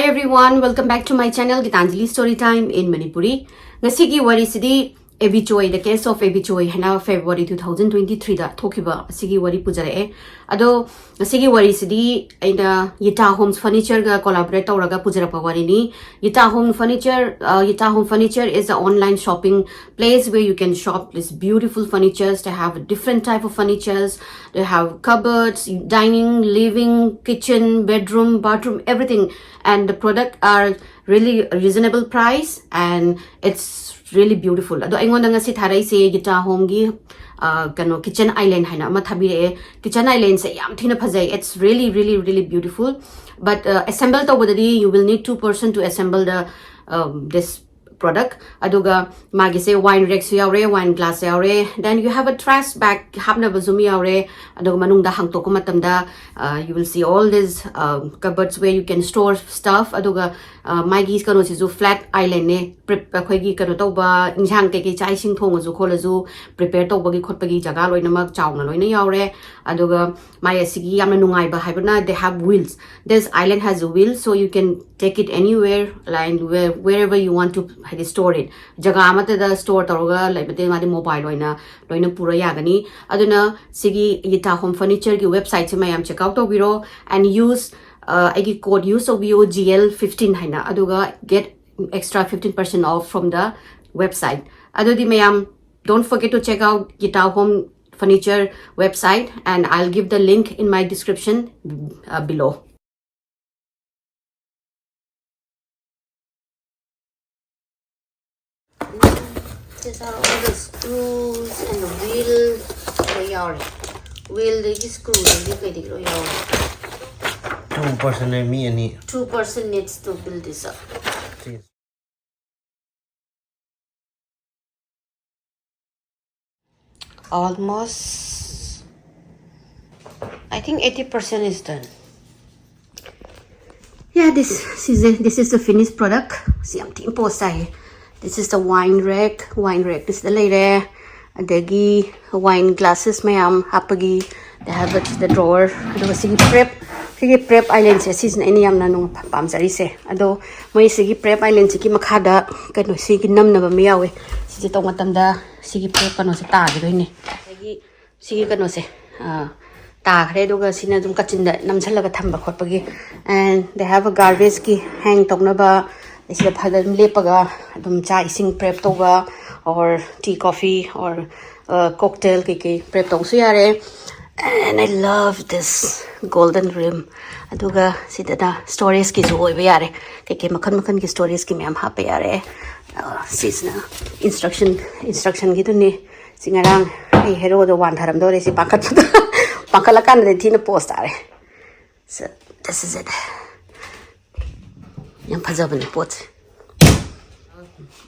Hi everyone, welcome back to my channel Gitanjali Storytime in Manipuri. Ngasigi wari sidi Abby Choi, the case of Abby Choi, hana February 2023 da thokiba sigi wari pujare. Ado ngasigi wari sidi ina Yita Homes Furniture ga collaborate tawraga pujarapa wari ni. Yita Home Furniture is an online shopping place where you can shop this beautiful furnitures. They have different type of furnitures. They have cupboards, dining, living, kitchen, bedroom, bathroom, everything. And the product are really reasonable price and it's really beautiful. Ado aingon nga si tharai se Yita Home gi kano kitchen island haina ama thabire kitchen island se yam thina phajai. It's really beautiful. But assemble to bodadi you will need 2% to assemble the this product. Aduga magi se wine rack su yaure, wine glass yaure. Then you have a trash bag hapna bazumi yaure. Aduga manung da hangto ko matamda you will see all these cupboards where you can store stuff. Aduga magi kano si flat island ne khoi gi kano to ba injang ke ke chai sing thong azu kholazu prepare to bagi khot bagi jaga loina mak chauna loina yaure. Aduga mai asigi yamna nungai ba haibana they have wheels. This island has a wheel so you can take it anywhere like wherever you want to store it. Jaga amata da store toroga like bate madi mobile loina pura yagani. Aduna sigi Yita Home Furniture ki website se mayam check out biro and use agi code use of GL15 haina. Aduga get extra 15% off from the website. Adudi mayam don't forget to check out Yita Home Furniture website and I'll give the link in my description below. These are all the screws and the wheel. Wheel the screws. 2% me any. 2% needs to build this up. Almost, I think 80% is done. Yeah, this is the finished product. See, I'm team post. This is the wine rack. This is the lady. Adagi wine glasses mayam hatpagi. They have the drawer. Ado sige prep island se season any yam nanong pamsari se. Ado may sige prep island sige makada kano sige nam na ba miyawe. Sige tong matamda sige prep kano se ta gido ni. Sige kano se ta khre do ga sina dum kachinda namsalaga thamba khotpagi. And they have a garbage ki hang tong na ba. This is the lepaga dum chai sing prep toga or tea coffee or cocktail kiki prep tong suyare. And I love this golden rim. Aduga sidada stories ki jo oibe yare kiki makan ki stories ki mem hape yare. Sisna instruction ki tunni singarang hey hero do wan tharam do re si pakalakan de thina post are. So this is it. Yang pajabani pot.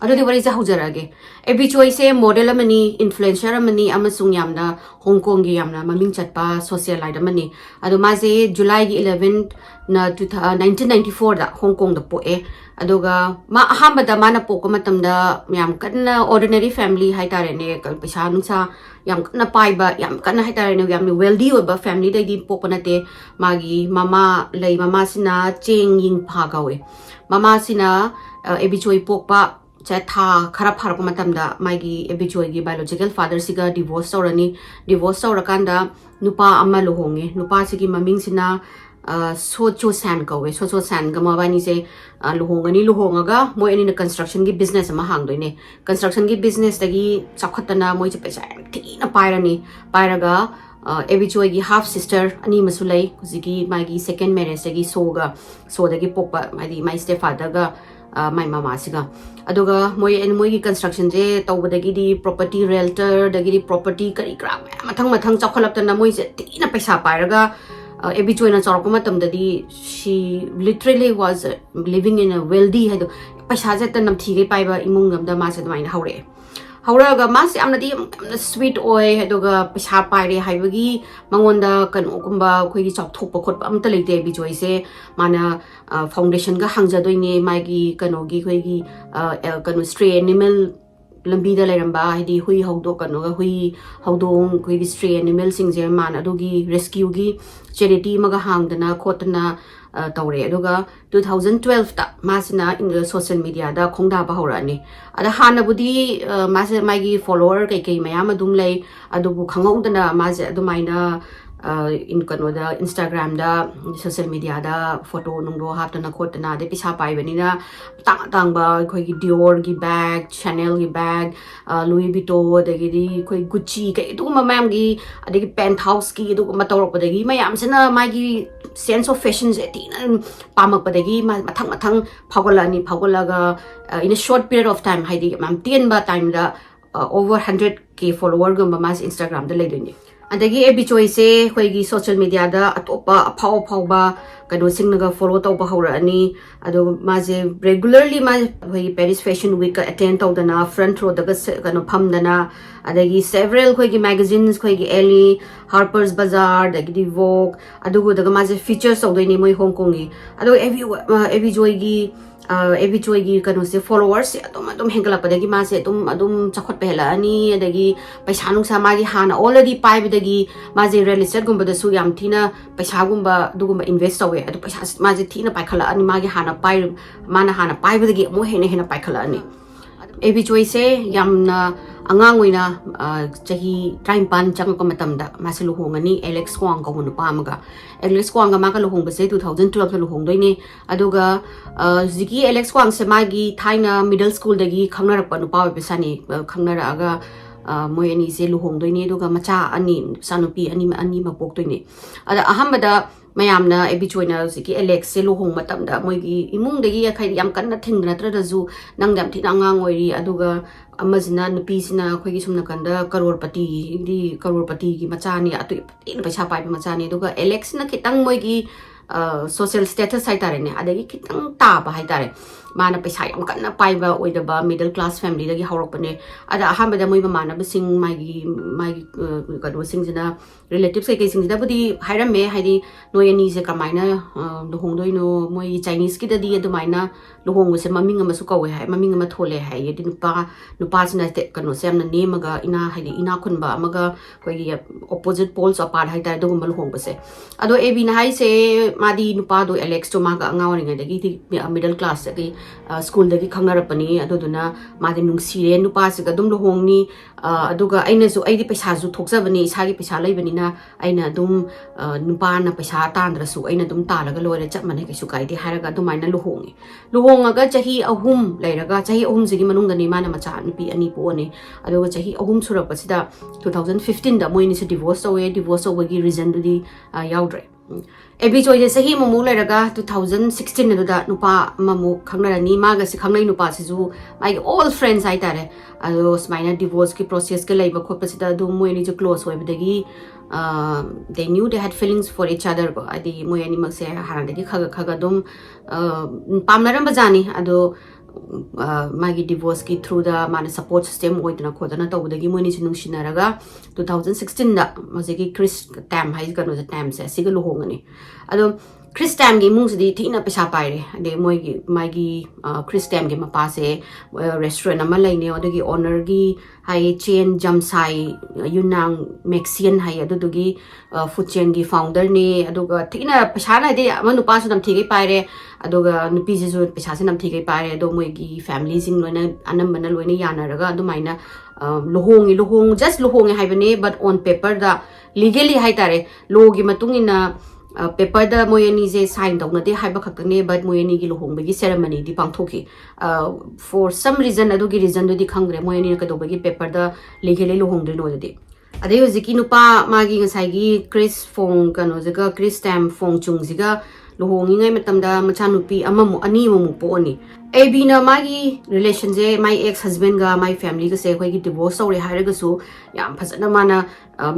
Ado wari ja hujarage. Abby Choi se model amani, influencer amani, amasung yamna Hong Kong gi yamna maming chatpa socialite amani. Ado maze July 11 na 1994 da Hong Kong da poe. Adoga ma ahambada mana poko matamda yam kana ordinary family haitare ne paisa nungsa yam kana paiba yam kana haitare ne yam wealthy oba family da di poko nate magi mama sina cheng ying phagawe. Mama sina Abby Choi pokpa tha kharap harap matamda magi Abby Choi gi biological father siga divorce saurakanda nupa amma lohonge nupa sigi maming sina socho san kawe socho san gama bani se luhongaga moi ani na construction gi business ama hangdoine construction gi business dagi chakhatana moi che paisa thina pairaga Abby Choi gi half sister ani masulai kuzigi magi second marriage dagi so dagi pokpa my stepfather ga my mama siga aduga moi gi construction je tawbadagi di property realtor dagi di property kari kra mathang chakhalaptana moi se thina paisa pairaga Abby Choi na chorokma tamdadi she literally was living in a wealthy haido paisa je tanam thige paiba imung gamda ma se main hauraga mas amnadi sweet oi hadoga paisa paire haibagi mangonda kanogumba khoi gi chok thokpa khotpa amta leite Abby Choi se mana foundation ga hangja doine magi kanogi khoi gi kano stray animal lambi da lairamba haidi hui haudo kanoga hui haudong koi gi stray animal singje man adogi rescue gi charity maga hangdana khotna tawre aduga 2012 ta masina in social media da khongda ba horani ada hana budi mas magi follower kai kai mayam adum lay adubu khangongdana mas adumaina in kanoda Instagram da social media da photo nungdo haptana khotna de pisa pai banina tang ba khoi gi Dior gi bag Chanel gi bag Louis Vuitton de gi khoi Gucci kai du mamam gi adegi penthouse gi du ma tawrok padegi mayam sina magi sense of fashion je tina pamak padegi mathang phagolani phagolaga in a short period of time haidi mam tien ba time da over 100k follower gum mas Instagram da leidoni adagi Abby Choi se khoi gi social media da atopa phau ba kado singnaga follow taw ba hora ani ado maje regularly ma khoi Paris fashion week attend tawdana front row daga kano phamdana adagi several khoi gi magazines khoi gi Elle Harper's Bazaar dagi Vogue adugo daga maje features tawdani moi Hong Kong gi ado Abby Choi gi Abby Choi gi kano se followers adum hengala padagi ma se adum chakhot pehla ani adagi paisa nungsa ma gi hana already pai bidagi ma je real estate gumba da su yam thina paisa gumba dugumba invest awe adu paisa ma je thina pai khala ani ma gi hana pai mana hana pai bidagi mo hena pai khala ani Abby Choi se yamna angang oina chahi time pan chang ko matamda mase luhongani Alex Kwang ko nu pamaga Alex Kwang ga maka luhong base 2012 ka luhong doine aduga ziki Alex Kwang se magi thaina middle school dagi khangnarak pa nu pa besani khangnara aga moi ani se luhong doine aduga macha ani sanupi ani mapok doine ada ahambada mayamna Abby Choi na ziki Alex se luhong matamda moi gi imung dagi khai yam kan na thingna tra da zu nangdam thina ngang oiri aduga amazina nupi sina khoi gi sumna kanda crorepati gi machani atu in paisa pai machani aduga Alex na kitang moi gi social status hai tare ne adagi kitang ta ba hai tare mana paisa yam kan na pai ba oida ba middle class family dagi horok pane ada ahamba da moi ba mana ba sing mai kado sing jina relatives kai sing da budi hairam me haidi noyani se kamaina luhong doi no moi Chinese ki da di adumaina luhong se maming ama su kawe hai maming ama thole hai yedi nupa sina te kano se amna nemaga ina haidi ina khunba amaga koi gi opposite poles apart hai tare dugum luhong ba se ado Abby na hai se madi nupa do Alex to maga angawani nga dagi middle class dagi school dagi khangnarapani aduduna madi nungsire nupa se ga dum luhong ni aduga aina su aidi paisa su thokjabani isagi paisa leibanina aina dum nupa na paisa tandrasu aina dum talaga lore chap mane kaisu kaidi haraga dumaina luhongaga chahi ahum leiraga chahi ahum sigi manungda ni mana macha nupi ani pone aduga chahi ahum surapasida 2015 da moini se divorce away reason dudi yaudre Abby Choi je sahi mamu lairaga 2016 aduda nupa mamu khangnarani maga se khangnai nupa sisu my all friends ai tare ado smaina divorce ki process ke laiba khopasida du moini je close hoy bidagi they knew they had feelings for each other ko adi moini mak se harandagi khaga dum pamnaram bajani ado magi divorce ki through the mana support system oidna khodana tawdagi moini se nungsinaraga 2016 da mazegi Chris Tam hai kanu the Tam se siga luhongani ado Chris Tam gi mung sidi thina paisa paire ade moi gi magi Chris Tam gi mapa se restaurant ama laine odagi owner gi hai chain Jamsai Yunang Mexian hai adugi food chain gi founder ni aduga thina paisa na de amanu pa su nam thigi paire aduga nupi jisu paisa se nam thigi paire ado moi gi family sing loina anambana loina yanaraga adumaina luhong just luhong hai bane but on paper da legally hai tare law gi matungina paper da moyani je sign dawna de haiba khakne but moyani gi luhong bagi ceremony di pangthoki for some reason adugi reason do di khangre moyani ka do bagi paper da legally luhong de no de ade hojiki nupa magi ngasai gi Chris Fong kano jaga Chris Tam Fong chung jiga luhongi ngai matamda macha nupi amamu ani mu poni Abby na magi relation je my ex husband ga my family ga se khoi gi divorce ore hairaga su yam phasana mana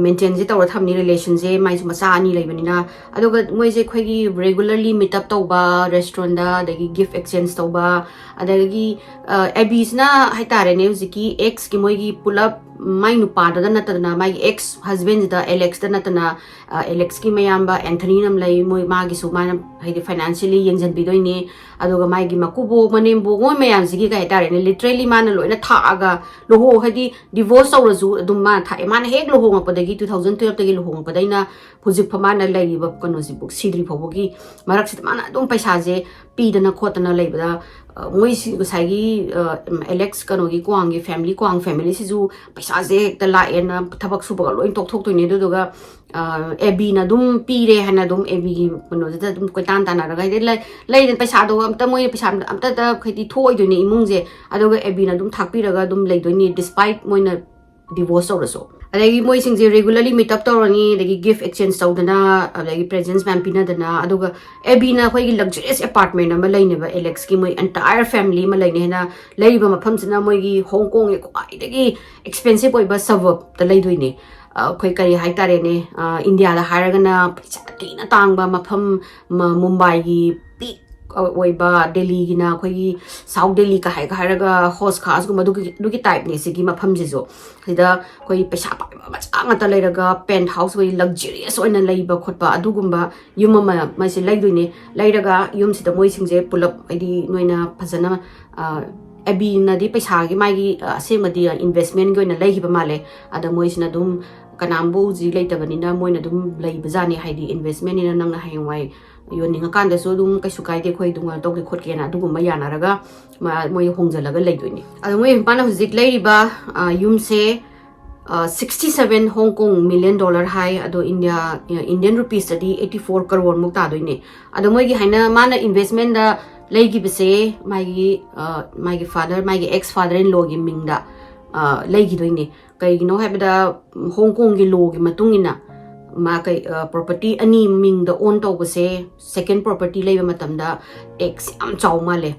maintain je tawra thamni relation je mai su macha ani leibanina aduga moi je khoi gi regularly meet up tawba restaurant da dagi gift exchange tawba adagi Abby na haitare ne hojiki ex ki moi gi pulap mai nupa da natana my ex husband da Alex da natana Alex ki mayamba Anthony nam lai moi magi su mana haidi financially yengjan bidoi ne aduga mai gi makubo mane ꯃꯅꯦꯝꯕꯣ ꯃꯣꯏ ꯃꯌꯥꯝꯁꯤꯒꯤ ꯀꯩ ꯍꯥꯏꯇꯥꯔꯦꯅꯦ literary ꯃꯥꯅ ꯂꯣꯏꯅ ꯊꯥꯛꯑꯒ ꯂꯨꯍꯣꯡ ꯍꯥꯏꯗꯤ divorce ꯇꯧꯔꯁꯨ ꯑꯗꯨꯝ ꯃꯥꯅ ꯊꯥꯛꯑꯦ ꯃꯥꯅ ꯍꯦꯛ ꯂꯨꯍꯣꯡꯉꯛꯄꯗꯒꯤ 2012 ꯂꯨꯍꯣꯡꯉꯛꯄꯗꯩꯅ ꯍꯧꯖꯤꯛ ꯃꯥꯅ ꯂꯩꯔꯤꯕ ꯀꯩꯅꯣꯁꯤꯕꯨ ꯁꯤꯗ꯭ꯔꯤ ꯐꯥꯎꯕꯒꯤ ꯃꯔꯛꯁꯤꯗ ꯃꯥꯅ ꯑꯗꯨꯝ ꯄꯩꯁꯥꯁꯦ ꯄꯤꯗꯅ ꯈꯣꯠꯇꯅ ꯂꯩꯕꯗ ꯃꯣꯏꯁꯤ ꯉꯁꯥꯏꯒꯤ ꯑꯦꯂꯦꯛꯁ ꯀꯩꯅꯣꯒꯤ ꯀ꯭ꯋꯥꯡꯒꯤ ꯐꯦꯃꯤꯂꯤ ꯀ꯭ꯋꯥꯡ ꯐꯦꯃꯤꯂꯤꯁꯤꯁꯨ ꯄꯩꯁꯥꯁꯦ ꯍꯦꯛꯇ ꯂꯥꯛꯑꯦꯅ ꯊꯕꯛ ꯁꯨꯕꯒ ꯂꯣꯏ ꯇꯣꯛꯊꯣꯛꯇꯣꯏꯅꯦ ꯑꯗꯨꯗꯨꯒ ꯑꯦꯕꯤꯅ ꯑꯗꯨꯝ ꯄꯤꯔꯦ ꯍꯥꯏꯅ ꯑꯗꯨꯝ ꯑꯦꯕꯤꯒꯤ ꯀꯩꯅꯣꯁꯤꯗ ꯑꯗꯨꯝ ꯀꯣꯏꯇꯥꯟ ꯇꯥꯟꯅꯔꯒ ꯍꯥꯏꯗꯤ ꯂꯩꯗꯅ ꯄꯩꯁꯥꯗꯣ ꯑꯝꯇ ꯃꯣꯏ ꯄꯩꯁꯥ ꯑꯝꯇꯗ ꯍꯥꯏꯗꯤ ꯊꯣꯛꯑꯣꯏꯗꯣꯏꯅꯦ ꯏꯃꯨꯡꯁꯦ ꯑꯗꯨꯒ ꯑꯦꯕꯤꯅ ꯑꯗꯨꯝ ꯊꯥꯛꯄꯤꯔꯒ ꯑꯗꯨꯝ ꯂꯩꯗꯣꯏꯅꯤ ꯗꯤꯁꯄꯥꯏꯠ ꯃꯣꯏꯅ divorce ꯇꯧꯔꯁꯨ ꯑꯗꯒꯤ ꯃꯣꯏꯁꯤꯡꯁꯦ ꯔꯦꯒꯨꯂꯔꯂꯤ ꯃꯤꯠ ꯑꯞ ꯇꯧꯔꯅꯤ ꯑꯗꯒꯤ ꯒꯤꯐ ꯑꯦꯛꯁꯆꯦꯟꯖ ꯇꯧꯗꯅ ꯑꯗꯒꯤ ꯄ꯭ꯔꯦꯖꯦꯟꯁ ꯃꯌꯥꯝ ꯄꯤꯅꯗꯅ ꯑꯗꯨꯒ ꯑꯦꯕꯤꯅ ꯑꯩꯈꯣꯏꯒꯤ ꯂꯛꯖꯔꯤꯌꯁ ꯑꯦꯄꯥꯔꯠꯃꯦꯟ ꯑꯃ ꯂꯩꯅꯦꯕ ꯑꯦꯂꯦꯛꯁꯀꯤ ꯃꯣꯏ ꯑꯦꯟꯇꯥꯌꯔ ꯐꯦꯃꯤꯂꯤ ꯑꯃ ꯂꯩꯅꯦ ꯍꯥꯏꯅ ꯂꯩꯔꯤꯕ ꯃꯐꯝꯁꯤꯅ ꯃꯣꯏꯒꯤ ꯍꯣꯡꯀꯣꯡꯒꯤ ꯈ꯭ꯋꯥꯏꯗꯒꯤ ꯑꯦꯛꯁꯄꯦꯟꯁꯤꯞ ꯑꯣꯏꯕ ꯁꯕꯔꯕꯇ ꯂꯩꯗꯣꯏꯅꯦ ꯑꯩꯈꯣꯏ ꯀꯔꯤ ꯍꯥꯏꯇꯥꯔꯦꯅꯦ ꯏꯟꯗꯤꯌꯥꯗ ꯍꯥꯏꯔꯒꯅ ꯄꯩꯁꯥ ꯊꯤꯅ ꯇꯥꯡꯕ ꯃꯐꯝ ꯃꯨꯝꯕꯥꯏꯒꯤ ꯄꯤꯛ ꯑꯣꯏꯕ ꯗꯦꯜꯂꯤꯒꯤꯅ ꯑꯩꯈꯣꯏꯒꯤ ꯁꯥꯎꯠ ꯗꯦꯜꯂꯤ ꯀ ꯍꯥꯏꯔꯒ ꯍꯣꯁ ꯈꯥꯁꯒꯨꯝꯕ ꯑꯗꯨꯒꯤ ꯇꯥꯏꯞꯅꯦ ꯁꯤꯒꯤ ꯃꯐꯝꯁꯤꯁꯨ ꯁꯤꯗ ꯑꯩꯈꯣꯏ ꯄꯩꯁꯥ ꯄꯥꯏꯕ ꯃꯆꯥ ꯉꯥꯛꯇ ꯂꯩꯔꯒ ꯄꯦꯟꯠ ꯍꯥꯎꯁ ꯑꯣꯏ ꯂꯛꯖꯔꯤꯌꯁ ꯑꯣꯏꯅ ꯂꯩꯕ ꯈꯣꯠꯄ ꯑꯗꯨꯒꯨꯝꯕ ꯌꯨꯝ ꯑꯃ ꯃꯣꯏꯁꯦ ꯂꯩꯗꯣꯏꯅꯦ ꯂꯩꯔꯒ ꯌꯨꯝꯁꯤꯗ ꯃꯣꯏꯁꯤꯡꯁꯦ ꯄꯨꯂꯞ ꯍꯥꯏꯗꯤ ꯅꯣꯏꯅ ꯐꯖꯅ ꯑꯦꯕꯤꯅꯗꯤ ꯄꯩꯁꯥꯒꯤ ꯃꯥꯒꯤ ꯑꯁꯦꯡꯕꯗꯤ ꯏꯟꯚꯦꯁꯠꯃꯦꯟꯒꯤ ꯑꯣꯏꯅ ꯂꯩꯈꯤꯕ ꯃꯥꯜꯂꯦ ꯑꯗ ꯃꯣꯏꯁꯤꯅ ꯑꯗꯨꯝ ꯀꯅꯥꯝꯕꯨ ꯍꯧꯖꯤꯛ ꯂꯩꯇꯕꯅꯤꯅ ꯃꯣꯏꯅ ꯑꯗꯨꯝ ꯂꯩꯕꯖꯥꯠꯅꯤ ꯍꯥꯏꯗꯤ ꯏꯟꯚꯦꯁꯠꯃꯦꯟꯅꯤꯅ ꯅꯪꯅ ꯍꯌꯦꯡꯋꯥꯏ ꯌꯣꯟꯅꯤꯡꯉꯀꯥꯟꯗꯁꯨ ꯑꯗꯨꯝ ꯀꯩꯁꯨ ꯀꯥꯏꯗꯦ ꯑꯩꯈꯣꯏ ꯑꯗꯨꯝ ꯇꯧꯒꯦ ꯈꯣꯠꯀꯦꯅ ꯑꯗꯨꯒꯨꯝꯕ ꯌꯥꯅꯔꯒ ꯃꯣꯏ ꯍꯣꯡꯖꯜꯂꯒ ꯂꯩꯗꯣꯏꯅꯤ ꯑꯗꯣ ꯃꯣꯏ ꯃꯥꯅ ꯍꯧꯖꯤꯛ ꯂꯩꯔꯤꯕ ꯌꯨꯝꯁꯦ 67 ꯍꯣꯡꯀꯣꯡ ꯃꯤꯂꯤꯌꯟ ꯗꯣꯂꯔ ꯍꯥꯏ ꯑꯗꯣ ꯏꯟꯗꯤꯌꯟ ꯔꯨꯄꯤꯁꯇꯗꯤ 84 ꯀꯔꯣꯔꯃꯨꯛ ꯇꯥꯗꯣꯏꯅꯦ ꯑꯗꯣ ꯃꯣꯏꯒꯤ ꯍꯥꯏꯅ ꯃꯥꯅ ꯏꯟꯚꯦꯁꯠꯃꯦꯟꯗ ꯂꯩꯈꯤꯕꯁꯦ ꯃꯥꯒꯤ ꯐꯥꯗꯔ ꯃꯥꯒꯤ ꯑꯦꯛꯁ ꯐꯥꯗꯔ ꯏꯟ ꯂꯣꯒꯤ ꯃꯤꯡꯗ ꯂꯩꯈꯤꯗꯣꯏꯅꯦ ꯀꯩꯒꯤꯅꯣ ꯍꯥꯏꯕꯗ ꯍꯣꯡꯀꯣꯡꯒꯤ ꯂꯣꯒꯤ ꯃꯇꯨꯡ ꯏꯟꯅ ꯃꯥ ꯀꯩ ꯄ꯭ꯔꯣꯄꯔꯇꯤ ꯑꯅꯤ ꯃꯤꯡꯗ ꯑꯣꯟ ꯇꯧꯕꯁꯦ ꯁꯦꯀꯦꯟ ꯄ꯭ꯔꯣꯄꯔꯇꯤ ꯂꯩꯕ ꯃꯇꯝꯗ ꯇꯦꯛꯁ ꯌꯥꯝ ꯆꯥꯎ ꯃꯥꯜꯂꯦ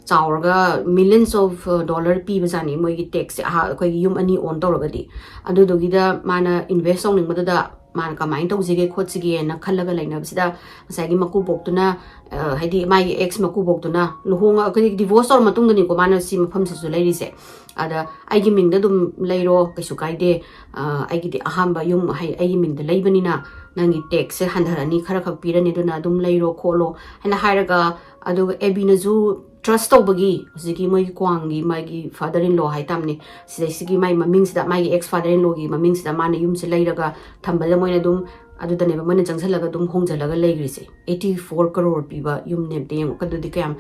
ꯆꯥꯎꯔꯒ ꯃꯤꯂꯤꯌꯟꯁ ꯑꯣꯐ ꯗꯣꯂꯔ ꯄꯤꯕꯖꯥꯠꯅꯤ ꯃꯣꯏꯒꯤ ꯇꯦꯛꯁꯁꯦ ꯑꯩꯈꯣꯏꯒꯤ ꯌꯨꯝ ꯑꯅꯤ ꯑꯣꯟ ꯇꯧꯔꯒꯗꯤ ꯑꯗꯨꯗꯨꯒꯤꯗ ꯃꯥꯅ ꯏꯟꯚꯦꯁꯠ ꯇꯧꯅꯤꯡꯕꯗꯨꯗ ꯃꯥꯅ ꯀꯃꯥꯏꯅ ꯇꯧꯁꯤꯒꯦ ꯈꯣꯠꯁꯤꯒꯦꯅ ꯈꯜꯂꯒ ꯂꯩꯅꯕꯁꯤꯗ ꯉꯁꯥꯏꯒꯤ ꯃꯀꯨꯕꯣꯛꯇꯨꯅ ꯍꯥꯏꯗꯤ ꯃꯥꯒꯤ ꯑꯦꯛꯁ ꯃꯀꯨꯕꯣꯛꯇꯨꯅ ꯑꯩꯈꯣꯏꯒꯤ ꯗꯤꯚꯣꯔꯁ ꯇꯧꯔ ꯃꯇꯨꯡꯗꯅꯤꯀꯣ ꯃꯥꯅ ꯁꯤ ꯃꯐꯝꯁꯤꯁꯨ ꯂꯩꯔꯤꯁꯦ ꯑꯗ ꯑꯩꯒꯤ ꯃꯤꯡꯗ ꯑꯗꯨꯝ ꯂꯩꯔꯣ ꯀꯩꯁꯨ ꯀꯥꯏꯗꯦ ꯑꯩꯒꯤꯗꯤ ꯑꯍꯥꯟꯕ ꯌꯨꯝ ꯑꯩꯒꯤ ꯃꯤꯡꯗ ꯂꯩꯕꯅꯤꯅ ꯅꯪꯒꯤ ꯇꯦꯛꯁꯁꯦ ꯍꯟꯊꯔꯅꯤ ꯈꯔ ꯈꯛ ꯄꯤꯔꯅꯤ ꯑꯗꯨꯅ ꯑꯗꯨꯝ ꯂꯩꯔꯣ ꯈꯣꯠꯂꯣ ꯍꯥꯏꯅ ꯍꯥꯏꯔꯒ ꯑꯗꯨꯒ ꯑꯦꯕꯤꯅꯁꯨ ꯇ꯭ꯔꯁ ꯇꯧꯕꯒꯤ ꯍꯧꯖꯤꯛꯀꯤ ꯃꯣꯏꯒꯤ ꯀ꯭ꯋꯥꯡꯒꯤ ꯃꯥꯒꯤ ꯐꯥꯗꯔ ꯏꯟ ꯂꯣ ꯍꯥꯏꯇꯥꯕꯅꯤ ꯁꯤꯗꯩꯁꯤꯒꯤ ꯃꯥꯒꯤ ꯃꯃꯤꯡꯁꯤꯗ ꯃꯥꯒꯤ ꯑꯦꯛꯁ ꯐꯥꯗꯔ ꯏꯟ ꯂꯣꯒꯤ ꯃꯃꯤꯡꯁꯤꯗ ꯃꯥꯅ ꯌꯨꯝꯁꯦ ꯂꯩꯔꯒ ꯊꯝꯕꯗ ꯃꯣꯏꯅ ꯑꯗꯨꯝ ꯑꯗꯨꯗꯅꯦꯕ ꯃꯣꯏꯅ ꯆꯪꯁꯜꯂꯒ ꯑꯗꯨꯝ ꯍꯣꯡꯖꯜꯂꯒ ꯂꯩꯈ꯭ꯔꯤꯁꯦ 84 ꯀꯔꯣꯔ ꯄꯤꯕ ꯌꯨꯝꯅꯦꯕ ꯌꯦꯡꯉꯣ ꯑꯗꯨꯗꯤ ꯀꯌꯥꯝ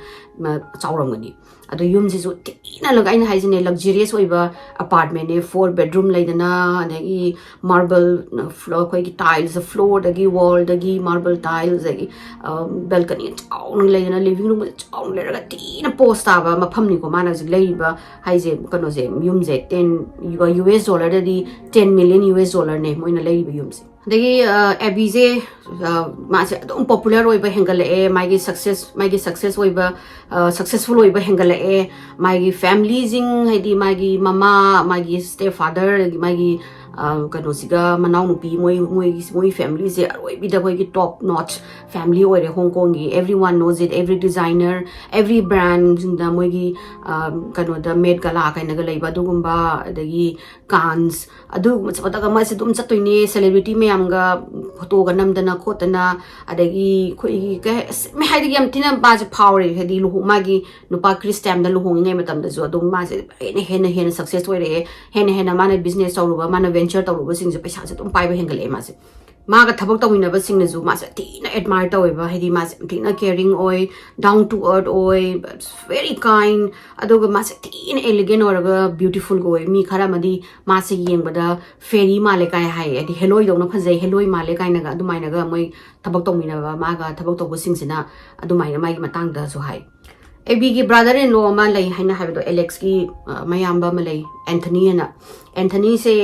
ꯆꯥꯎꯔꯝꯒꯅꯤ ꯑꯗꯣ ꯌꯨꯝꯁꯤꯁꯨ ꯊꯤꯅ ꯑꯩꯅ ꯍꯥꯏꯁꯤꯅꯦ ꯂꯛꯖꯔꯤꯌꯁ ꯑꯣꯏꯕ ꯑꯄꯥꯔꯠꯃꯦꯟꯅꯦ 4 ꯕꯦꯗꯔꯨꯝ ꯂꯩꯗꯅ ꯑꯗꯒꯤ ꯃꯥꯔꯕꯜ ꯑꯩꯈꯣꯏꯒꯤ ꯇꯥꯏꯜꯁ ꯐ꯭ꯂꯣꯔꯗꯒꯤ ꯋꯥꯜꯗꯒꯤ ꯃꯥꯔꯕꯜ ꯇꯥꯏꯜꯁ ꯑꯗꯒꯤ ꯕꯦꯜꯀꯅꯤ ꯆꯥꯎꯅ ꯂꯩꯗꯅ ꯂꯤꯚꯤꯡ ꯔꯨꯝ ꯆꯥꯎꯅ ꯂꯩꯔꯒ ꯊꯤꯅ ꯄꯣꯁ ꯇꯥꯕ ꯃꯐꯝꯅꯤꯀꯣ ꯃꯥꯅ ꯍꯧꯖꯤꯛ ꯂꯩꯔꯤꯕ ꯍꯥꯏꯁꯦ ꯀꯩꯅꯣꯁꯦ ꯌꯨꯝꯁꯦ 10 US ꯗꯣꯂꯔꯗꯗꯤ 10 ꯃꯤꯂꯤꯌꯟ US ꯗꯣꯂꯔꯅꯦ ꯃꯣꯏꯅ ꯂꯩꯔꯤꯕ ꯌꯨꯝꯁꯦ ꯑꯗꯒꯤ ꯑꯦꯕꯤꯁꯦ ꯃꯥꯁꯦ ꯑꯗꯨꯝ ꯄꯣꯄꯨꯂꯔ ꯑꯣꯏꯕ ꯍꯦꯟꯒꯠꯂꯛꯑꯦ ꯃꯥꯒꯤ ꯁꯛꯁꯦꯁ ꯑꯣꯏꯕ ꯁꯛꯁꯦꯁꯐꯨꯜ ꯑꯣꯏꯕ ꯍꯦꯟꯒꯠꯂꯛꯑꯦ ꯃꯥꯒꯤ ꯐꯦꯃꯤꯂꯤꯁꯤꯡ ꯍꯥꯏꯗꯤ ꯃꯥꯒꯤ ꯃꯃꯥ ꯃꯥꯒꯤ ꯁ꯭ꯇꯦꯞ ꯐꯥꯗꯔ ꯑꯗꯒꯤ ꯃꯥꯒꯤ ꯀꯩꯅꯣꯁꯤꯒ ꯃꯅꯥꯎꯅꯨꯄꯤ ꯃꯣꯏ ꯐꯦꯃꯤꯂꯤꯁꯦ ꯑꯔꯣꯏꯕꯤꯗ ꯑꯩꯈꯣꯏꯒꯤ ꯇꯣꯞ ꯅꯣꯠꯆ ꯐꯦꯃꯤꯂꯤ ꯑꯣꯏꯔꯦ ꯍꯣꯡꯀꯣꯡꯒꯤ ꯑꯦꯚ꯭ꯔꯤ ꯋꯥꯟ ꯅꯣز ꯏꯠ ꯑꯦꯚ꯭ꯔꯤ ꯗꯤꯖꯥꯏꯅꯔ ꯑꯦꯚ꯭ꯔꯤ ꯕ꯭ꯔꯥꯟꯁꯤꯡꯗ ꯃꯣꯏꯒꯤ ꯀꯩꯅꯣꯗ ꯃꯦꯠ ꯒꯂꯥ ꯀꯥꯏꯅꯒ ꯂꯩꯕ ꯑꯗꯨꯒꯨꯝꯕ ꯑꯗꯒꯤ ꯀꯥꯟꯁ ꯑꯗꯨꯒꯨꯝꯕ ꯆꯠꯄꯗꯒ ꯃꯥꯁꯦ ꯑꯗꯨꯝ ꯆꯠꯇꯣꯏꯅꯦ ꯁꯦꯂꯦꯕ꯭ꯔꯤꯇꯤ ꯃꯌꯥꯝꯒ ꯐꯣꯇꯣꯒ ꯅꯝꯗꯅ ꯈꯣꯠꯇꯅ ꯑꯗꯒꯤ ꯑꯩꯈꯣꯏꯒꯤ ꯍꯥꯏꯗꯤ ꯌꯥꯝ ꯊꯤꯅ ꯃꯥꯁꯦ ꯐꯥꯎꯔꯦ ꯍꯥꯏꯗꯤ ꯃꯥꯒꯤ ꯅꯨꯄꯥ ꯈ꯭ꯔꯤꯁꯇꯤꯌꯥꯟꯗ ꯂꯨꯍꯣꯡꯉꯤꯉꯩ ꯃꯇꯝꯗꯁꯨ ꯑꯗꯨꯝ ꯃꯥꯁꯦ ꯍꯦꯟꯅ ꯁꯛꯁꯦꯁ ꯑꯣꯏꯔꯛꯑꯦ ꯍꯦꯟꯅ ꯃꯥꯅ ꯕꯤꯖꯤꯅꯦꯁ ꯇꯧꯔꯨꯕ ꯃꯥꯅ ꯚꯦꯟꯆꯔ ꯇꯧꯔꯨꯕꯁꯤꯡꯁꯦ ꯄꯩꯁꯥꯁꯦ ꯑꯗꯨꯝ ꯄꯥꯏꯕ ꯍꯦꯟꯒꯠꯂꯛꯑꯦ ꯃꯥꯁꯦ ꯃꯥꯒ ꯊꯕꯛ ꯇꯧꯃꯤꯟꯅꯕꯁꯤꯡꯅꯁꯨ ꯃꯥꯁꯦ ꯊꯤꯅ ꯑꯦꯗꯃꯥꯏꯔ ꯇꯧꯋꯦꯕ ꯍꯥꯏꯗꯤ ꯃꯥꯁꯦ ꯌꯥꯝ ꯊꯤꯅ ꯀꯦꯌꯔꯤꯡ ꯑꯣꯏ ꯗꯥꯎꯟ ꯇꯨ ꯑꯔꯊ ꯑꯣꯏ ꯚꯦꯔꯤ ꯀꯥꯏꯟ ꯑꯗꯨꯒ ꯃꯥꯁꯦ ꯊꯤꯅ ꯑꯦꯂꯤꯒꯦꯟ ꯑꯣꯏꯔꯒ ꯕ꯭ꯌꯨꯇꯤꯐꯨꯜꯒ ꯑꯣꯏ ꯃꯤ ꯈꯔ ꯑꯃꯗꯤ ꯃꯥꯁꯦ ꯌꯦꯡꯕꯗ ꯐꯦꯔꯤ ꯃꯥꯜꯂꯦ ꯀꯥꯏ ꯍꯥꯏ ꯍꯥꯏꯗꯤ ꯍꯦꯂꯣꯏꯗꯧꯅ ꯐꯖꯩ ꯍꯦꯂꯣꯏ ꯃꯥꯜꯂꯦ ꯀꯥꯏꯅꯒ ꯑꯗꯨꯃꯥꯏꯅꯒ ꯃꯣꯏ ꯊꯕꯛ ꯇꯧꯃꯤꯟꯅꯕ ꯃꯥꯒ ꯊꯕꯛ ꯇꯧꯕꯁꯤꯡꯁꯤꯅ ꯑꯗꯨꯃꯥꯏꯅ ꯃꯥꯒꯤ ꯃꯇꯥꯡꯗꯁꯨ ꯍꯥꯏ ꯑꯦꯕꯤꯒꯤ ꯕ꯭ꯔꯥꯗꯔ ꯏꯟ ꯂꯣ ꯑꯃ ꯂꯩ ꯍꯥꯏꯅ ꯍꯥꯏꯕꯗꯣ ꯑꯦꯂꯦꯛꯁꯀꯤ ꯃꯌꯥꯝꯕ ꯑꯃ ꯂꯩ ꯑꯦꯟꯊꯅꯤ ꯍꯥꯏꯅ ꯑꯦꯟꯊꯅꯤꯁꯦ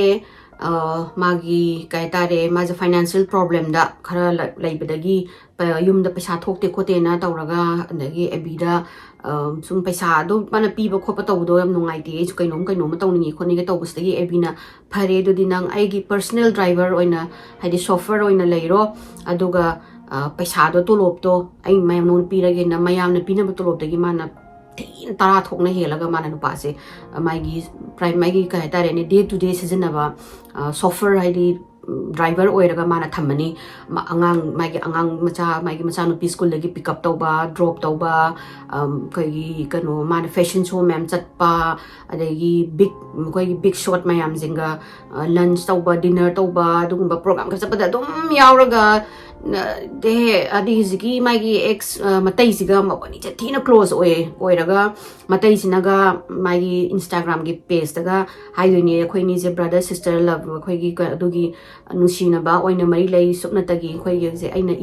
ꯃꯥꯒꯤ ꯀꯩ ꯍꯥꯏꯇꯥꯔꯦ ꯃꯥꯁꯦ ꯐꯥꯏꯅꯥꯟꯁꯤꯌꯦꯜ ꯄ꯭ꯔꯣꯕ꯭ꯂꯦꯝꯗ ꯈꯔ ꯂꯩꯕꯗꯒꯤ ꯌꯨꯝꯗ ꯄꯩꯁꯥ ꯊꯣꯛꯇꯦ ꯈꯣꯠꯇꯦꯅ ꯇꯧꯔꯒ ꯑꯗꯒꯤ ꯑꯦꯕꯤꯗ ꯁꯨꯝ ꯄꯩꯁꯥꯗꯣ ꯃꯥꯅ ꯄꯤꯕ ꯈꯣꯠꯄ ꯇꯧꯕꯗꯣ ꯌꯥꯝ ꯅꯨꯡꯉꯥꯏꯇꯦ ꯑꯩꯁꯨ ꯀꯩꯅꯣꯝꯃ ꯇꯧꯅꯤꯡꯉꯦ ꯈꯣꯠꯅꯤꯡꯉꯦ ꯇꯧꯕꯁꯤꯗꯒꯤ ꯑꯦꯕꯤꯅ ꯐꯔꯦ ꯑꯗꯨꯗꯤ ꯅꯪ ꯑꯩꯒꯤ ꯄꯔꯁꯅꯦꯜ ꯗ꯭ꯔꯥꯏꯚꯔ ꯑꯣꯏꯅ ꯍꯥꯏꯗꯤ ꯁꯣꯐꯔ ꯑꯣꯏꯅ ꯂꯩꯔꯣ ꯑꯗꯨꯒ ꯄꯩꯁꯥꯗꯣ ꯇꯣꯂꯣꯞꯇꯣ ꯑꯩ ꯃꯌꯥꯝꯅ ꯄꯤꯔꯒꯦꯅ ꯃꯌꯥꯝꯅ ꯄꯤꯅꯕ ꯇꯣꯂꯣꯞꯇꯒꯤ ꯃꯥꯅ ꯊꯤꯅ 10 ꯊꯣꯛꯅ ꯍꯦꯜꯂꯒ ꯃꯥꯅ ꯅꯨꯄꯥꯁꯦ ꯃꯥꯒꯤ ꯀꯩ ꯍꯥꯏꯇꯥꯔꯦꯅꯦ ꯗꯦ ꯇꯨ ꯗꯦ ꯁꯤꯖꯤꯟꯅꯕ ꯁꯣꯐꯔ ꯍꯥꯏꯗꯤ driver oiraga mana thamani angang magi macha no school lagi pick up tauba drop tauba kai kano mana fashion show mem chatpa adagi big shot mayam jinga lunch tauba dinner tauba dugumba program ka chapada dum yauraga de adi hiziki magi ex matai siga mabani thina close oiraga matai sinaga magi Instagram gi page daga haidoni khoi ni je brother sister love khoi gi adugi nusina ba oina mari lei sukna tagi khoi gi je aina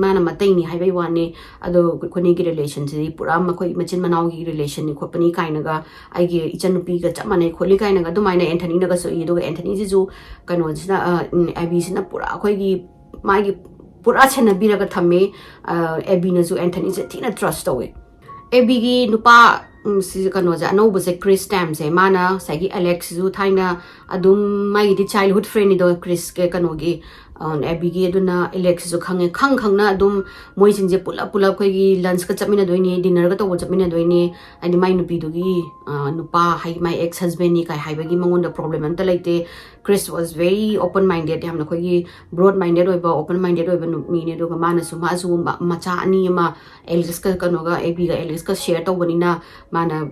mana matai ni haibai wani ado khoni gi relation ji pura ma khoi machin manau gi relation ni khopani kainaga ai gi ichanupi ga chamane kholi kainaga dumaina Anthony naga so ido Anthony ji ju kano jina Abby sina pura khoi gi magi pura chena biraga thame Abby na ju Anthony je thina trust tawe Abby gi nupa si kano ja no bu se Chris Tam se mana sagi Alex ju thaina adum mai di childhood friend do Chris ke kano gi Abby gi aduna Alex ju khang na adum moi jing je pula khoi gi lunch ka chapmina doini dinner ka to chapmina doini ani mai nupi du gi nupa hai my ex husband ni kai haibagi mangon da problem am ta laite Chris was very open minded hamna khoi gi broad minded oiba open minded oiba mi ne do ga mana su macha ani ma Alex ka kano ga Abby ga Alex ka share to bani na mana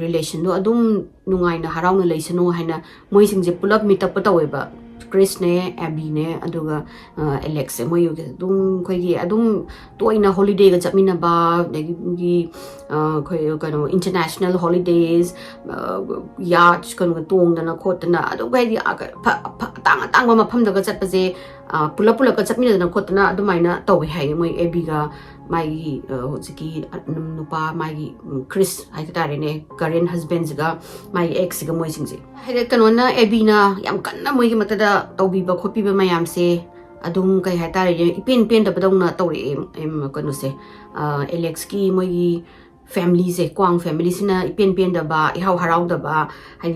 relation do adum nungai na harau na leisano haina moi sing je pull up meet up ta oiba Chris ne Abby ne aduga Alex moi dum khoi gi adum toina holiday ga chapmina ba gi khoi kano international holidays yacht kano tong dana khotna adu bai di tang ma pham daga chatpa je pula ka chapmina dana khotna adumaina tawi hai moi Abby ga mai hojiki nupa mai Chris ai tare ne current husband ga mai ex ga moi singje hai kano na Abby na yam kanna moi gi matada tawbi ba khopi ba mayam se adum kai hai tare pen da badong na tawre em kano se Alex ki moi gi family se kwang family sina pen da ba ihau harau da ba hai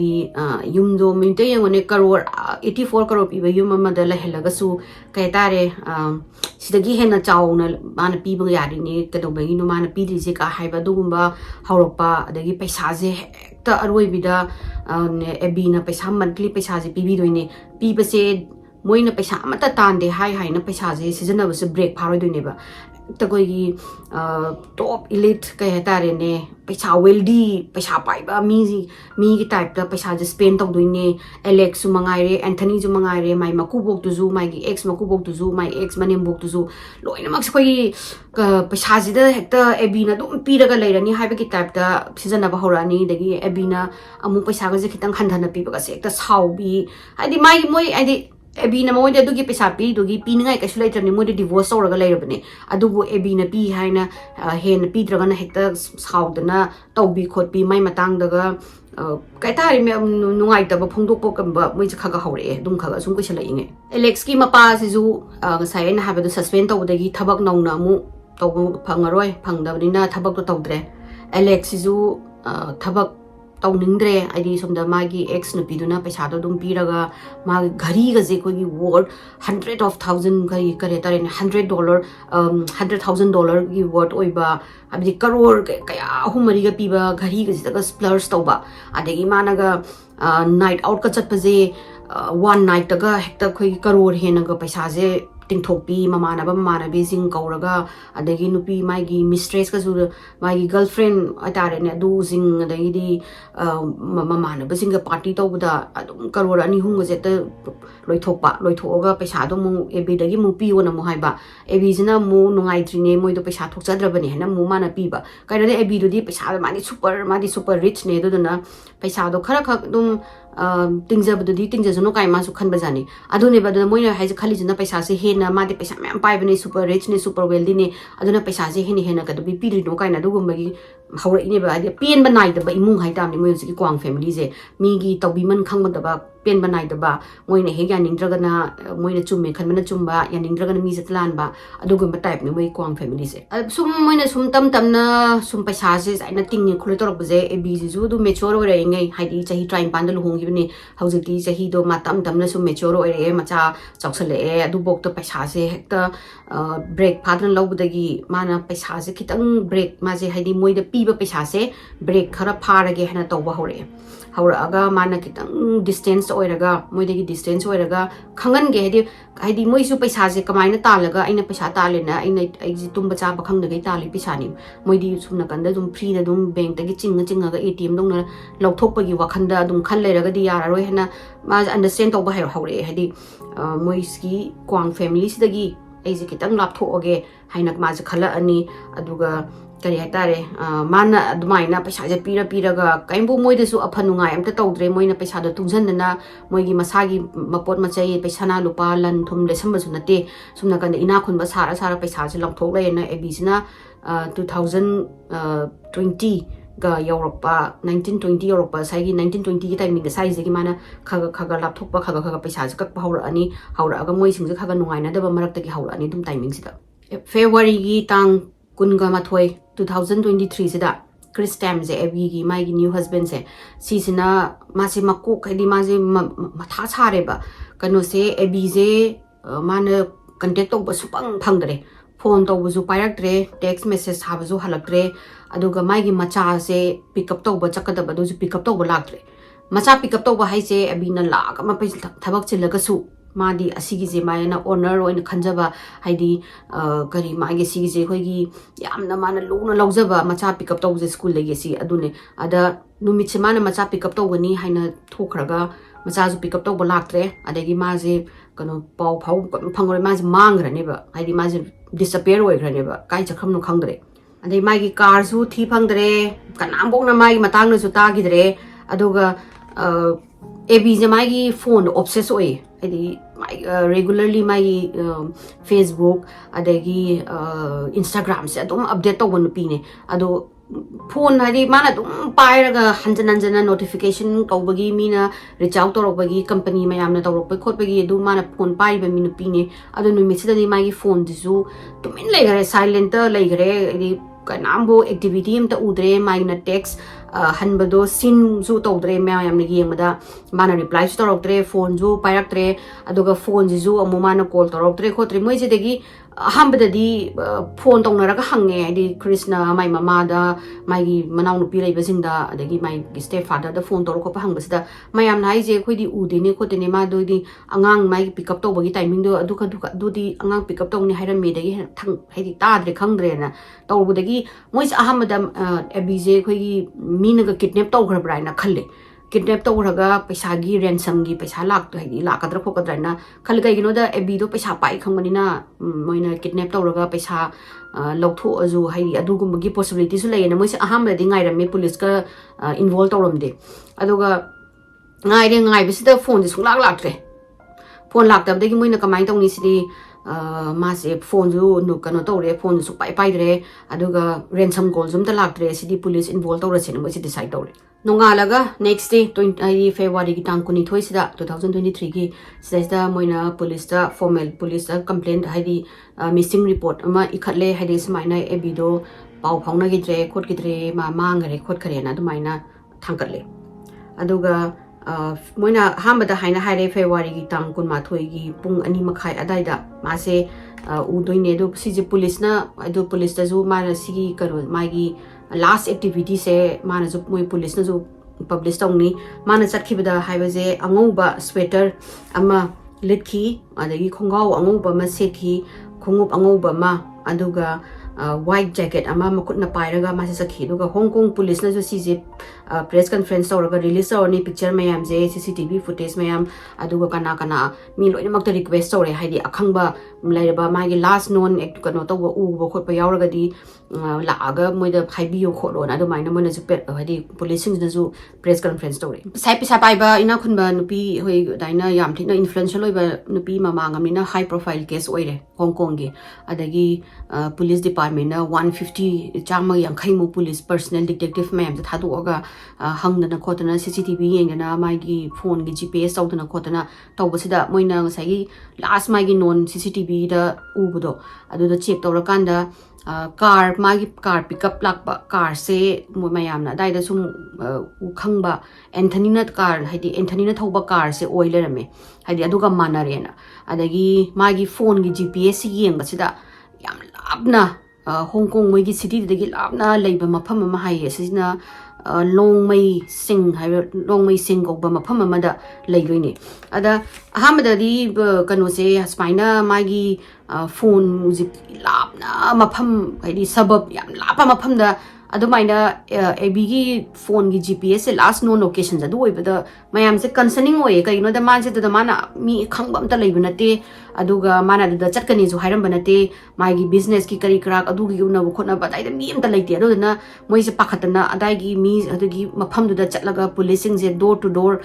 yum do min te yang ne crore 84 crore pi ba yum ma da la helaga su kai tare sidagi hena chauna mana pi ba yari ni kado ba no mana pi ri je ka hai ba dugumba hauropa adagi paisa je ta aroi bida Abby na paisa monthly paisa je pi bi doine pi ba se moina paisa amata tande hai na paisa je season ba se break pharo doine ba takoi gi top elite kai hatare ne paisa wealthy paisa pai ba mi gi type da paisa je spend tong doine Alex su mangai re Anthony ju mangai re mai maku bok tu ju mai gi ex maku bok tu ju mai ex manem bok tu ju loina mak khoi paisa ji da hekta Abby na dum pi daga leirani hai ba gi type da season ba horani dagi Abby na amu paisa ga je khitang khandana pi ba ga se ekta saubi adi mai moi adi Abby na mo de dugi pesa pi dugi pi ngai ka sulai tramni mo de divorce or ga lair bane adubu Abby na pi haina hen pi draga na hekta saudana tawbi khot pi mai matang daga kai tari me nungai ta ba phongdok po kam ba moi khaga hore dum khaga sum ko sala inge Alex ki mapa si ju sai na ha ba du suspend taw dagi thabak nau na mu taw phangaroi phangdabni na thabak to tawdre Alex si ju thabak tauning adi somda magi ex no piduna paisa do dum piraga ma ghari ga je ko gi word 100,000 kai kare tare $100 $100,000 gi word oiba abdi crore kaya humari ga piba ghari ga jita ga splurge tauba adegi managa night out ka chat paje one night ga hekta khoi crore hena ga paisa je tingthopi mamana bezing kauraga adagi nupi magi mistress ka zu magi girlfriend atare ne du zing adagi di mamana bezing ga party to buda adum karora ani hung je ta loithoga paisa do mu Abby dagi mu pi wona mu haiba Abby jina mu nungai trine moi do paisa thokchadrabani hena mu mana piba kaina de Abby do di paisa mani super rich ne do na paisa do khara dum tingja di tingja jono kai ma su khan bajani adune ba do moi na hai khali jina paisa se he na ma de paisa me pai bane super rich ne super wealthy ne aduna paisa je hena ka do bi pi ri no kai na do gumba gi haura ine ba adi pen ba nai da ba imung hai tam ni moi ji kwang family je mi gi tawbi man khang ba da ba pen ba nai da ba moi ne he ya ning draga na moi na chumme khan na chumba ya ning draga na mi zatlan ba adu gumba type ni moi kwang family je sum moi na sum tam na sum paisa je ai na ting ni khule tor ba je Abby ji ju du mature ore ngai hai di chahi try pan da lu hong gi ne hauji ti chahi do ma tam na sum mature ore macha chauksale adu bok to paisa je hekta break padran lobudagi mana paisa je kitang break ma je hai di moi da piba paisa se break khara pharage hena tawba hore ꯍꯧꯔꯛꯑꯒ ꯃꯥꯅ ꯈꯤꯇꯪ distance ꯑꯣꯏꯔꯒ ꯃꯣꯏꯗꯒꯤ distance ꯑꯣꯏꯔꯒ ꯈꯪꯍꯟꯒꯦ ꯍꯥꯏꯗꯤ ꯃꯣꯏꯁꯨ ꯄꯩꯁꯥꯁꯦ ꯀꯃꯥꯏꯅ ꯇꯥꯜꯂꯒ ꯑꯩꯅ ꯄꯩꯁꯥ ꯇꯥꯜꯂꯦꯅ ꯑꯩꯁꯦ ꯇꯨꯝꯕ ꯆꯥꯕ ꯈꯪꯗꯒꯩ ꯇꯥꯜꯂꯤ ꯄꯩꯁꯥꯅꯤ ꯃꯣꯏꯗꯤ ꯁꯨꯝ ꯅꯥꯀꯟꯗ ꯑꯗꯨꯝ ꯐ꯭ꯔꯤꯗ ꯑꯗꯨꯝ ꯕꯦꯡꯛꯇꯒꯤ ꯆꯤꯡꯉꯒ ATM ꯗꯧꯅ ꯂꯧꯊꯣꯛꯄꯒꯤ ꯋꯥꯈꯟꯗ ꯑꯗꯨꯝ ꯈꯟ ꯂꯩꯔꯒꯗꯤ ꯌꯥꯔꯔꯣꯏ ꯍꯥꯏꯅ ꯃꯥꯁꯦ ꯑꯟꯗꯔꯁꯇꯦꯟ ꯇꯧꯕ ꯍꯧꯔꯛꯑꯦ ꯍꯥꯏꯗꯤ ꯃꯣꯏꯒꯤ ꯀ꯭ꯋꯥꯡ ꯐꯦꯃꯤꯂꯤꯁꯤꯗꯒꯤ ꯑꯩꯁꯦ ꯈꯤꯇꯪ ꯂꯥꯞꯊꯣꯛꯑꯒꯦ ꯍꯥꯏꯅ ꯃꯥꯁꯦ ꯈꯜꯂꯛꯑꯅꯤ ꯑꯗꯨꯒ ꯀꯔꯤ ꯍꯥꯏꯇꯥꯔꯦ ꯃꯥꯅ ꯑꯗꯨꯃꯥꯏꯅ ꯄꯩꯁꯥꯁꯦ ꯄꯤꯔꯒ ꯀꯩꯝꯕꯨ ꯃꯣꯏꯗꯁꯨ ꯑꯐ ꯅꯨꯡꯉꯥꯏ ꯑꯝꯇ ꯇꯧꯗ꯭ꯔꯦ ꯃꯣꯏꯅ ꯄꯩꯁꯥꯗꯣ ꯇꯨꯡꯁꯤꯟꯗꯅ ꯃꯣꯏꯒꯤ ꯃꯁꯥꯒꯤ ꯃꯄꯣꯠ ꯃꯆꯩ ꯄꯩꯁꯥꯅ ꯂꯨꯄꯥ ꯂꯟ ꯊꯨꯝ ꯂꯩꯁꯟꯕꯁꯨ ꯅꯠꯇꯦ ꯁꯨꯝ ꯅꯥꯀꯟꯗ ꯏꯅꯥ ꯈꯨꯟꯕ ꯁꯥꯔ ꯄꯩꯁꯥꯁꯦ ꯂꯧꯊꯣꯛꯂꯛꯑꯦꯅ ꯑꯦꯕꯤꯁꯤꯅ 2020 ꯒ ꯌꯧꯔꯛꯄ 1920 ꯌꯧꯔꯛꯄ ꯉꯁꯥꯏꯒꯤ 1920ꯒꯤ ꯇꯥꯏꯃꯤꯡꯗ ꯁꯥꯏꯁꯤꯗꯒꯤ ꯃꯥꯅ ꯈꯒ ꯂꯥꯞꯊꯣꯛꯄ ꯈꯒ ꯄꯩꯁꯥꯁꯦ ꯀꯛꯄ ꯍꯧꯔꯛꯑꯒ ꯃꯣꯏꯁꯤꯡꯁꯦ ꯈꯒ ꯅꯨꯡꯉꯥꯏꯅꯗꯕ ꯃꯔꯛꯇꯒꯤ ꯍꯧꯔꯛꯑꯅꯤ ꯑꯗꯨꯝ ꯇꯥꯏꯃꯤꯡꯁꯤꯗ ꯐꯦꯕꯋꯥꯔꯤꯒꯤ ꯇꯥꯡ 22 2023 ꯁꯤꯗ ꯀ꯭ꯔꯤꯁꯇꯦꯝꯁꯦ ꯑꯦꯕꯤꯒꯤ ꯃꯥꯒꯤ ꯅ꯭ꯌꯨ ꯍꯁꯕꯦꯟꯁꯦ ꯁꯤꯁꯤꯅ ꯃꯥꯁꯦ ꯃꯀꯣꯛ ꯍꯥꯏꯗꯤ ꯃꯥꯁꯦ ꯃꯊꯥ ꯁꯥꯔꯦꯕ ꯀꯩꯅꯣꯁꯦ ꯑꯦꯕꯤꯁꯦ ꯃꯥꯅ ꯀꯟꯇꯦꯛ ꯇꯧꯕ ꯁꯨꯡꯐꯪ ꯐꯪꯗ꯭ꯔꯦ ꯐꯣꯟ ꯇꯧꯕꯁꯨ ꯄꯥꯏꯔꯛꯇ꯭ꯔꯦ ꯇꯦꯛꯁ ꯃꯦꯁꯦꯖ ꯊꯥꯕꯁꯨ ꯍꯜꯂꯛꯇ꯭ꯔꯦ ꯑꯗꯨꯒ ꯃꯥꯒꯤ ꯃꯆꯥꯁꯦ ꯄꯤꯛꯑꯞ ꯇꯧꯕ ꯆꯠꯀꯗꯕ ꯑꯗꯨꯁꯨ ꯄꯤꯛꯑꯞ ꯇꯧꯕ ꯂꯥꯛꯇ꯭ꯔꯦ ꯃꯆꯥ ꯄꯤꯛꯑꯞ ꯇꯧꯕ ꯍꯥꯏꯁꯦ ꯑꯦꯕꯤꯅ ꯂꯥꯛꯑꯒ ꯃꯄꯩ ꯊꯕꯛ ꯆꯤꯜꯂꯒꯁꯨ ꯃꯥꯗꯤ ꯑꯁꯤꯒꯤꯁꯦ ꯃꯥꯅ ꯑꯣꯅꯔ ꯑꯣꯏꯅ ꯈꯟꯖꯕ ꯍꯥꯏꯗꯤ ꯀꯔꯤ ꯃꯥꯒꯤ ꯁꯤꯒꯤꯁꯦ ꯑꯩꯈꯣꯏꯒꯤ ꯌꯥꯝꯅ ꯃꯥꯅ ꯂꯨꯅ ꯂꯧꯖꯕ ꯃꯆꯥ ꯄꯤꯛꯑꯞ ꯇꯧꯕꯁꯦ ꯁ꯭ꯀꯨꯜꯗꯒꯤ ꯁꯤ ꯑꯗꯨꯅꯦ ꯑꯗ ꯅꯨꯃꯤꯠꯁꯦ ꯃꯥꯅ ꯃꯆꯥ ꯄꯤꯛꯑꯞ ꯇꯧꯒꯅꯤ ꯍꯥꯏꯅ ꯊꯣꯛꯈ꯭ꯔꯒ ꯃꯆꯥꯁꯨ ꯄꯤꯛꯑꯞ ꯇꯧꯕ ꯂꯥꯛꯇ꯭ꯔꯦ ꯑꯗꯒꯤ ꯃꯥꯁꯦ ꯀꯩꯅꯣ ꯄꯥꯎ ꯐꯪꯉꯔꯣꯏ ꯃꯥꯁꯦ ꯃꯥꯡꯈ꯭ꯔꯅꯦꯕ ꯍꯥꯏꯗꯤ ꯃꯥꯁꯦ ꯗꯤꯁꯑꯄꯤꯌꯔ ꯑꯣꯏꯈ꯭ꯔꯅꯦꯕ ꯀꯥꯏ ꯆꯠꯈ꯭ꯔꯕꯅꯣ ꯈꯪꯗ꯭ꯔꯦ ꯑꯗꯩ ꯃꯥꯒꯤ ꯀꯥꯔꯁꯨ ꯊꯤ ꯐꯪꯗ꯭ꯔꯦ ꯀꯅꯥꯝꯐꯥꯎꯅ ꯃꯥꯒꯤ ꯃꯇꯥꯡꯗꯁꯨ ꯇꯥꯈꯤꯗ꯭ꯔꯦ ꯑꯗꯨꯒ ꯑꯦꯕꯤꯁꯦ ꯃꯥꯒꯤ ꯐꯣꯟꯗ ꯑꯣꯞꯁꯦꯁ ꯑꯣꯏꯌꯦ ꯍꯥꯏꯗꯤ ꯔꯦꯒꯨꯂꯔꯂꯤ ꯃꯥꯒꯤ ꯐꯦꯁꯕꯨꯛ ꯑꯗꯒꯤ ꯏꯟꯁꯇꯥꯒ꯭ꯔꯥꯝꯁꯦ ꯑꯗꯨꯝ ꯑꯞꯗꯦꯠ ꯇꯧꯕ ꯅꯨꯄꯤꯅꯦ ꯑꯗꯣ ꯐꯣꯟ ꯍꯥꯏꯗꯤ ꯃꯥꯅ ꯑꯗꯨꯝ ꯄꯥꯏꯔꯒ ꯍꯟꯖꯟ ꯅꯣꯇꯤꯐꯤꯀꯦꯁꯟ ꯇꯧꯕꯒꯤ ꯃꯤꯅ ꯔꯤꯆ ꯑꯥꯎꯠ ꯇꯧꯔꯛꯄꯒꯤ ꯀꯝꯄꯅꯤ ꯃꯌꯥꯝꯅ ꯇꯧꯔꯛꯄ ꯈꯣꯠꯄꯒꯤ ꯑꯗꯨ ꯃꯥꯅ ꯐꯣꯟ ꯄꯥꯏꯔꯤꯕ ꯃꯤ ꯅꯨꯄꯤꯅꯦ ꯑꯗꯣ ꯅꯨꯃꯤꯠꯁꯤꯗꯗꯤ ꯃꯥꯒꯤ ꯐꯣꯟꯗꯨꯁꯨ ꯇꯨꯃꯤꯟ ꯂꯩꯈ꯭ꯔꯦ ꯁꯥꯏꯂꯦꯟꯇ ꯂꯩꯈ꯭ꯔꯦ ꯍꯥꯏꯗꯤ ꯀꯅꯥꯝꯕꯨ ꯑꯦꯛꯇꯤꯚꯤꯇꯤ ꯑꯝꯇ ꯎꯗ꯭ꯔꯦ ꯃꯥꯒꯤꯅ ꯇꯦꯛꯁ ꯍꯟꯕꯗꯣ ꯁꯤꯟꯁꯨ ꯇꯧꯗ꯭ꯔꯦ ꯃꯌꯥꯝꯅ ꯌꯦꯡꯕꯗ ꯃꯥꯅ ꯔꯤꯄ꯭ꯂꯥꯏꯁꯨ ꯇꯧꯔꯛꯇ꯭ꯔꯦ ꯐꯣꯟꯁꯨ ꯄꯥꯏꯔꯛꯇ꯭ꯔꯦ ꯑꯗꯨꯒ ꯐꯣꯟꯁꯤꯁꯨ ꯑꯃꯨꯛ ꯃꯥꯅ ꯀꯣꯜ ꯇꯧꯔꯛꯇ꯭ꯔꯦ ꯈꯣꯠꯇ꯭ꯔꯦ ꯃꯣꯏꯁꯤꯗꯒꯤ ꯑꯍꯥꯟꯕꯗꯗꯤ ꯐꯣꯟ ꯇꯧꯅꯔꯒ ꯍꯪꯉꯦ ꯍꯥꯏꯗꯤ ꯀ꯭ꯔꯤꯁꯅ ꯃꯥꯏ ꯃꯃꯥꯗ ꯃꯥꯒꯤ ꯃꯅꯥꯎꯅꯨꯄꯤ ꯂꯩꯕꯁꯤꯡꯗ ꯑꯗꯒꯤ ꯃꯥꯒꯤ ꯁ꯭ꯇꯦꯞ ꯐꯥꯗꯔꯗ ꯐꯣꯟ ꯇꯧꯔ ꯈꯣꯠꯄ ꯍꯪꯕꯁꯤꯗ ꯃꯌꯥꯝꯅ ꯍꯥꯏꯁꯦ ꯑꯩꯈꯣꯏꯗꯤ ꯎꯗꯦꯅꯦ ꯈꯣꯠꯇꯦꯅꯦ ꯃꯥꯗꯨꯗꯤ ꯑꯉꯥꯡ ꯃꯥꯒꯤ ꯄꯤꯛꯑꯞ ꯇꯧꯕꯒꯤ ꯇꯥꯏꯃꯤꯡꯗꯣ ꯑꯗꯨꯗꯤ ꯑꯉꯥꯡ ꯄꯤꯛꯑꯞ ꯇꯧꯅꯤ ꯍꯥꯏꯔꯝꯃꯦꯗꯒꯤ ꯍꯥꯏꯗꯤ ꯇꯥꯗ꯭ꯔꯦ ꯈꯪꯗ꯭ꯔꯦꯅ ꯇꯧꯕꯗꯒꯤ ꯃꯣꯏꯁꯦ ꯑꯍꯥꯟꯕꯗ ꯑꯦꯕꯤꯁꯦ ꯑꯩꯈꯣꯏꯒꯤ ꯃꯤꯅꯒ ꯀꯤꯗꯅꯦꯞ ꯇꯧꯈ꯭ꯔꯕ꯭ꯔꯥ ꯍꯥꯏꯅ ꯈꯜꯂꯦ ꯀꯤꯗꯅꯦꯞ ꯇꯧꯈ꯭ꯔꯒ ꯄꯩꯁꯥꯒꯤ ꯔꯦꯟꯁꯝꯒꯤ ꯄꯩꯁꯥ ꯍꯥꯏꯗꯤ ꯂꯥꯛꯀꯗ꯭ꯔꯥ ꯈꯣꯠꯀꯗ꯭ꯔꯥ ꯍꯥꯏꯅ ꯈꯜꯂꯦ ꯀꯩꯒꯤꯅꯣꯗ ꯑꯦꯕꯤꯗꯣ ꯄꯩꯁꯥ पाई खंबनिना मोइना किडनैप तौरगा पैसा लौथोअजु हाइदि अदुगुम्बगी पॉसिबिलिटी सु लेयेना मोइसे अहामबदि ngaइरमे पुलिस का इन्वॉल्व तौरमदे अदुगा ngaइरे ngaइबसिदा फोन जे सुंलाक लाक्ट्रे फोन लाक्तबदगी मोइना कमाइ तौनिसिदि मासे फोन जु नु कनो तौरे फोन सु पाई पाइद्रे अदुगा रेंसम कॉल जुमता लाक्ट्रे सिदि पुलिस इन्वॉल्व तौरसेना मोइसे डिसाइड तौरे नोंगालगा नेक्स्ट डे 20 फेब्रुवारी की टांग 22 सिदा 2023 की सिदा मोइना पुलिस दा फॉर्मल पुलिस दा कंप्लेंट हाइदि मिसिंग रिपोर्ट अमा इखटले हाइदि समाइना एबिदो पाउ फाउनागिद्रे खोटगिद्रे मा मांगरे खोटखरेना दुमाइना थांगतले अदुगा मोइना हामबदा हाइना हाइरे फेब्रुवारी की टांग 23 की पुंग अनि मखाइ अदाइदा मासे उदोइने दु सिजे पुलिसना अदु पुलिस दाजु माना सिगी करो मागी लास्ट एक्टिविटी से माना जो मोइ पुलिस ना जो पब्लिश तौनी माना चटखिबदा हाइबजे अंगौबा स्वेटर अमा लिटखी अदगी खोंगाव अंगौबा मा सेखी खोंगुप अंगौबा मा अदुगा white jacket ama makutna pairaga mase sakhi duga hong kong police na jo sije press conference tawraga release tawrani picture mayam je cctv footage mayam aduga kana mi loina makta request tawre haidi akhangba lairaba magi last known act kano tawba uba khotpa yawraga di laaga moida phaibiyo khotlo na adumaina moina ju pet haidi police sing na ju press conference tawre sai pisa paiba ina khunba nupi hoi daina yam thina influential oiba nupi mamangamina high profile case oire hong kong gi adagi police department 150 चामा यांखैमु police personnel detective मैम थादोगा हंगदना खोतना CCTV येंगना मागी phone गी GPS तौदना खोतना तौबसिदा मोइना ngसाई लास्ट मागी नॉन सीसीटीवी दा उबदो अदुदा चेक तौरकांदा कार मागी कार पिकअप लाकबा कार से मयामना दाइदा सुम उखंगबा एंथनीना कार हाइदि एंथनीना थौबा कार से ओइलरमे हाइदि अदुगा मानरेना अदगी मागी फोन गी GPS येंगबसिदा yam लापना Hong Kong moigi city dagi lapna leiba mafam ama hai asina long mai sing hai long mai sing ko ba mafam ama da leiroi ada ahamada di kano se spaina magi phone music lapna mafam hai di sabab yam lapa mafam da adumaina AB gi phone gi GPS se last known location adu oibada mayam se concerning oye kaino da man se da mana mi khangbam ta leibuna te aduga mana da chatkani ju hairam banate magi business ki kari krak adu gi una khona badai da mi amta leite adu na moi se pakhatana adai gi mi adu gi mafam du da chatlaga policing je door to door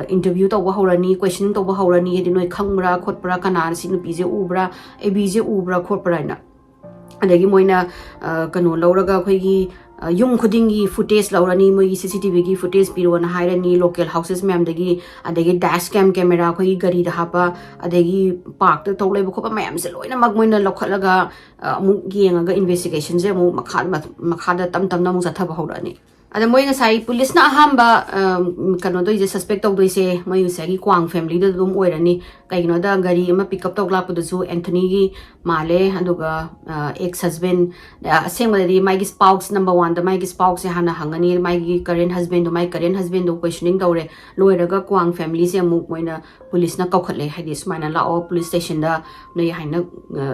interview to wa horani questioning to wa horani hedi noi khangbra khotpra kana sinu pi je ubra AB je ubra khotpra na adagi moina kano lauraga khoi yum khudingi footage laurani moi CCTV gi footage piro na hairani local houses ma'am dagi adagi dash cam camera khoi gari da hapa adagi park ta tolai bu khopa ma'am se loina mag moina lokhalaga mu yenga investigation je mu makha da tam na mu satha ba horani ada moi ngasai police na hamba kano do je suspect tok doi se moi usagi kwang family do dum oirani kaino da gari ama pick up tok la pu du Anthony gi male aduga ex husband asema di my spouse number 1 da my spouse se hana hangani my current husband do my current husband do questioning dore loiraga kwang family se mu moina police na kaukhatle haidi smaina la o police station da noi haina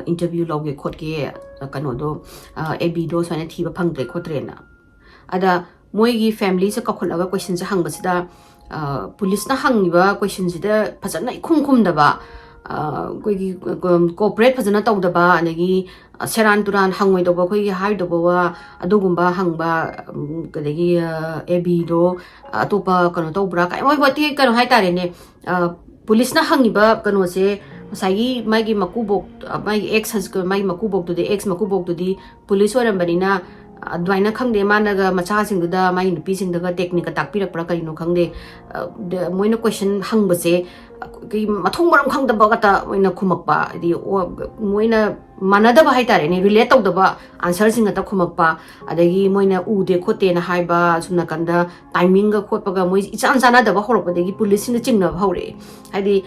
interview loge khot ge kano do AB do sane thiba phangtre khotre na ada moigi family se kakhulaga question se hangbasida police na hangiba question sida phajana khum da ba koigi corporate phajana tawda ba anagi seran turan hangoi do ba koigi hai do ba adugumba hangba kadagi AB do atopa kano tawbra kai moi bati kano hai tare ne police na hangiba kano se masagi magi makubok magi ex has magi makubok to the ex makubok to the police warambanina adwaina khangde managa macha singda mai nupi singda technique takpirak pra karino khangde moina question hangbase ki mathong maram khangda bagata moina khumakpa di moina manada ba haitare ne relate tawda ba answer singa ta khumakpa adagi moina ude khote na haiba sumna kanda timing ga khotpaga moi ichan sana da ba horokpa degi police singa chingna hore haidi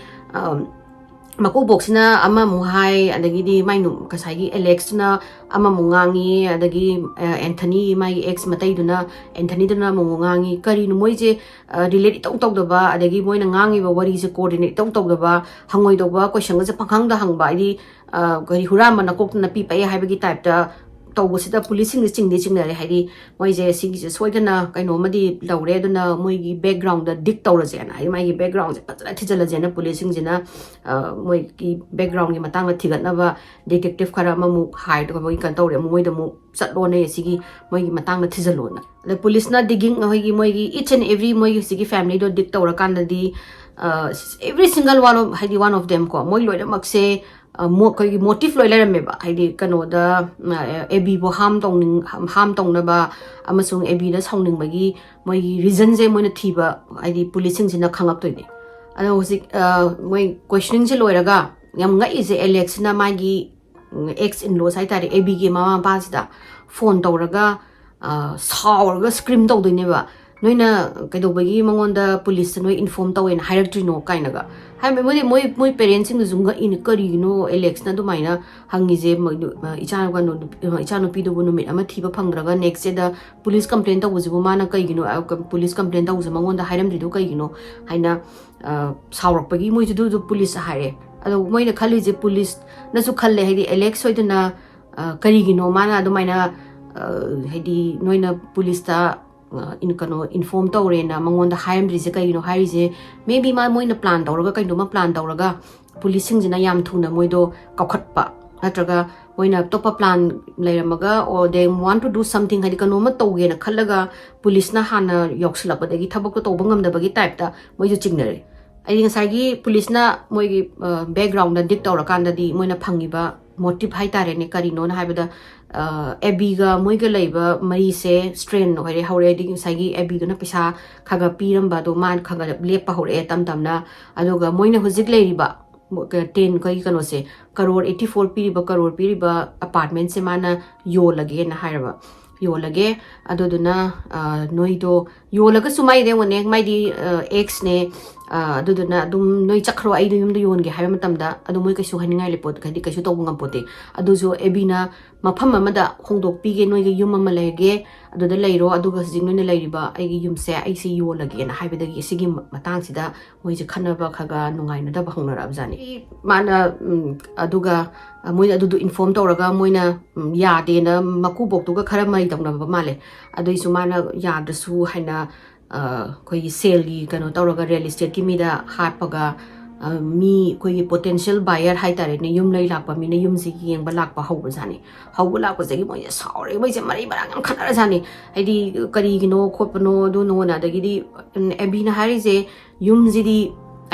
maku box na ama muhai adagi di mainu kasagi Alex na ama mungangi adagi Anthony mai ex matai duna Anthony duna mungangi kari no moije relate tok da ba adagi moina ngangi ba wari se coordinate tok da ba hangoi do ba question ga pakhang da hangba di kari hurama na kok na pi pai haibagi type da tawbusida policing the chingde haidi moije sigi je soidana kaino madi laure duna moigi background da dik tawra je na mai background je patla thijala je na policing je na moigi background gi matang la thigat na ba detective khara ma mu hide ko mogi kan tawre moi da mu chatlo ne sigi moigi matang la thijalo na the police na digging hoigi moigi each and every moigi sigi family do dik tawra kan da di every single one of them ko moi loida makse motive loi leram meba haidi kano da AB bo ham tong na ba amasung AB da songning bagi moi reason je moina thiba haidi policing jina khangap toine ana hosik moi questioning je loiraga yam nga is Alex na magi ex in law sai tare AB gi mama pa sida phone tawraga sauraga scream tawdoine ba noina kaidobagi mangonda police noi inform tawena hierarchy kainaga hai moi parents sing zunga in kari no Alex na dumaina hangi je ichano pi do no me ama thiba phangraga next da police complaint tawu jibu mana kai gino police complaint tawu mangonda hairam ri do kai gino haina saurakpagi moi ju police haire ado moina khali je police na su khalle haidi Alex soiduna kari gino mana dumaina haidi noina police ta in kano inform tawre na mangonda haim ri je kai no hari je maybe ma moina plan tawraga kai no ma plan tawraga policing jina yam thuna moido kakhatpa natraga moina topa plan lairamaga or they want to do something hadi kano ma tawge na khallaga police na hana yokslapa dagi thabak to tawbangam da bagi type ta moijo chingnare ai ngasagi police na moigi background da dik tawra kan da di moina phangiba motive hai tare ne kari no na haibada AB ga moiga leiba mari se strain hore hore di sagi AB do na pisa khaga piram ba do man khaga lepa hore tam na adoga moina hojik leiriba 10 kai kano se crore 84 piriba apartment se mana yo lage na hairaba yo lage adoduna noido yo laga sumai de one mai di ex ne ꯑꯗꯨꯗꯨꯅ ꯑꯗꯨꯝ ꯅꯣꯏ ꯆꯠꯈ꯭ꯔꯣ ꯑꯩꯗꯣ ꯌꯨꯝꯗ ꯌꯣꯟꯒꯦ ꯍꯥꯏꯕ ꯃꯇꯝꯗ ꯑꯗꯨꯝ ꯃꯣꯏ ꯀꯩꯁꯨ ꯍꯥꯏꯅꯤꯡꯉꯥꯏ ꯂꯩꯄꯣꯠ ꯍꯥꯏꯗꯤ ꯀꯩꯁꯨ ꯇꯧꯕ ꯉꯝꯄꯣꯠꯇꯦ ꯑꯗꯨꯁꯨ ꯑꯦꯕꯤꯅ ꯃꯐꯝ ꯑꯃꯗ ꯍꯣꯡꯗꯣꯛꯄꯤꯒꯦ ꯅꯣꯏꯒꯤ ꯌꯨꯝ ꯑꯃ ꯂꯩꯒꯦ ꯑꯗꯨꯗ ꯂꯩꯔꯣ ꯑꯗꯨꯒ ꯍꯧꯖꯤꯛ ꯅꯣꯏꯅ ꯂꯩꯔꯤꯕ ꯑꯩꯒꯤ ꯌꯨꯝꯁꯦ ꯑꯩꯁꯤ ꯌꯣꯜꯂꯒꯦꯅ ꯍꯥꯏꯕꯗꯒꯤ ꯑꯁꯤꯒꯤ ꯃꯇꯥꯡꯁꯤꯗ ꯃꯣꯏꯁꯦ ꯈꯟꯅꯕ ꯈꯔ ꯅꯨꯡꯉꯥꯏꯅꯗꯕ ꯍꯧꯅꯔꯛꯑꯕꯖꯥꯠꯅꯤ ꯃꯥꯅ ꯑꯗꯨꯒ ꯃꯣꯏꯅ ꯑꯗꯨꯗꯣ ꯏꯟꯐꯣꯔꯝ ꯇꯧꯔꯒ ꯃꯣꯏꯅ ꯌꯥꯗꯦꯅ ꯃꯀꯨꯕꯣꯛꯇꯨꯒ ꯈꯔ ꯃꯔꯤ ꯇꯧꯅꯕ ꯃꯥꯜꯂꯦ ꯑꯗꯨꯏꯁꯨ ꯃꯥꯅ ꯌꯥꯗ꯭ꯔꯁꯨ ꯍꯥꯏꯅ ꯑꯩꯈꯣꯏꯒꯤ ꯁꯦꯜꯒꯤ ꯀꯩꯅꯣ ꯇꯧꯔꯒ ꯔꯤꯌꯦꯜ ꯏꯁꯇꯦꯠꯀꯤ ꯃꯤꯗ ꯍꯥꯞꯄꯒ ꯃꯤ ꯑꯩꯈꯣꯏꯒꯤ ꯄꯣꯇꯦꯟꯁꯤꯌꯦꯜ ꯕꯥꯏꯌꯔ ꯍꯥꯏꯇꯥꯔꯦꯅꯦ ꯌꯨꯝ ꯂꯩ ꯂꯥꯛꯄ ꯃꯤꯅ ꯌꯨꯝꯁꯤ ꯌꯦꯡꯕ ꯂꯥꯛꯄ ꯍꯧꯕꯖꯥꯠꯅꯤ ꯍꯧꯕ ꯂꯥꯛꯄꯗꯒꯤ ꯃꯣꯏꯁꯦ ꯁꯥꯎꯔꯦ ꯃꯣꯏꯁꯦ ꯃꯔꯩ ꯃꯔꯥꯡ ꯌꯥꯝ ꯈꯠꯅꯔꯖꯥꯠꯅꯤ ꯍꯥꯏꯗꯤ ꯀꯔꯤꯒꯤꯅꯣ ꯈꯣꯠꯄꯅꯣ ꯑꯗꯨꯅꯣꯅ ꯑꯗꯒꯤꯗꯤ ꯑꯦꯕꯤꯅ ꯍꯥꯏꯔꯤꯁꯦ ꯌꯨꯝꯁꯤꯗꯤ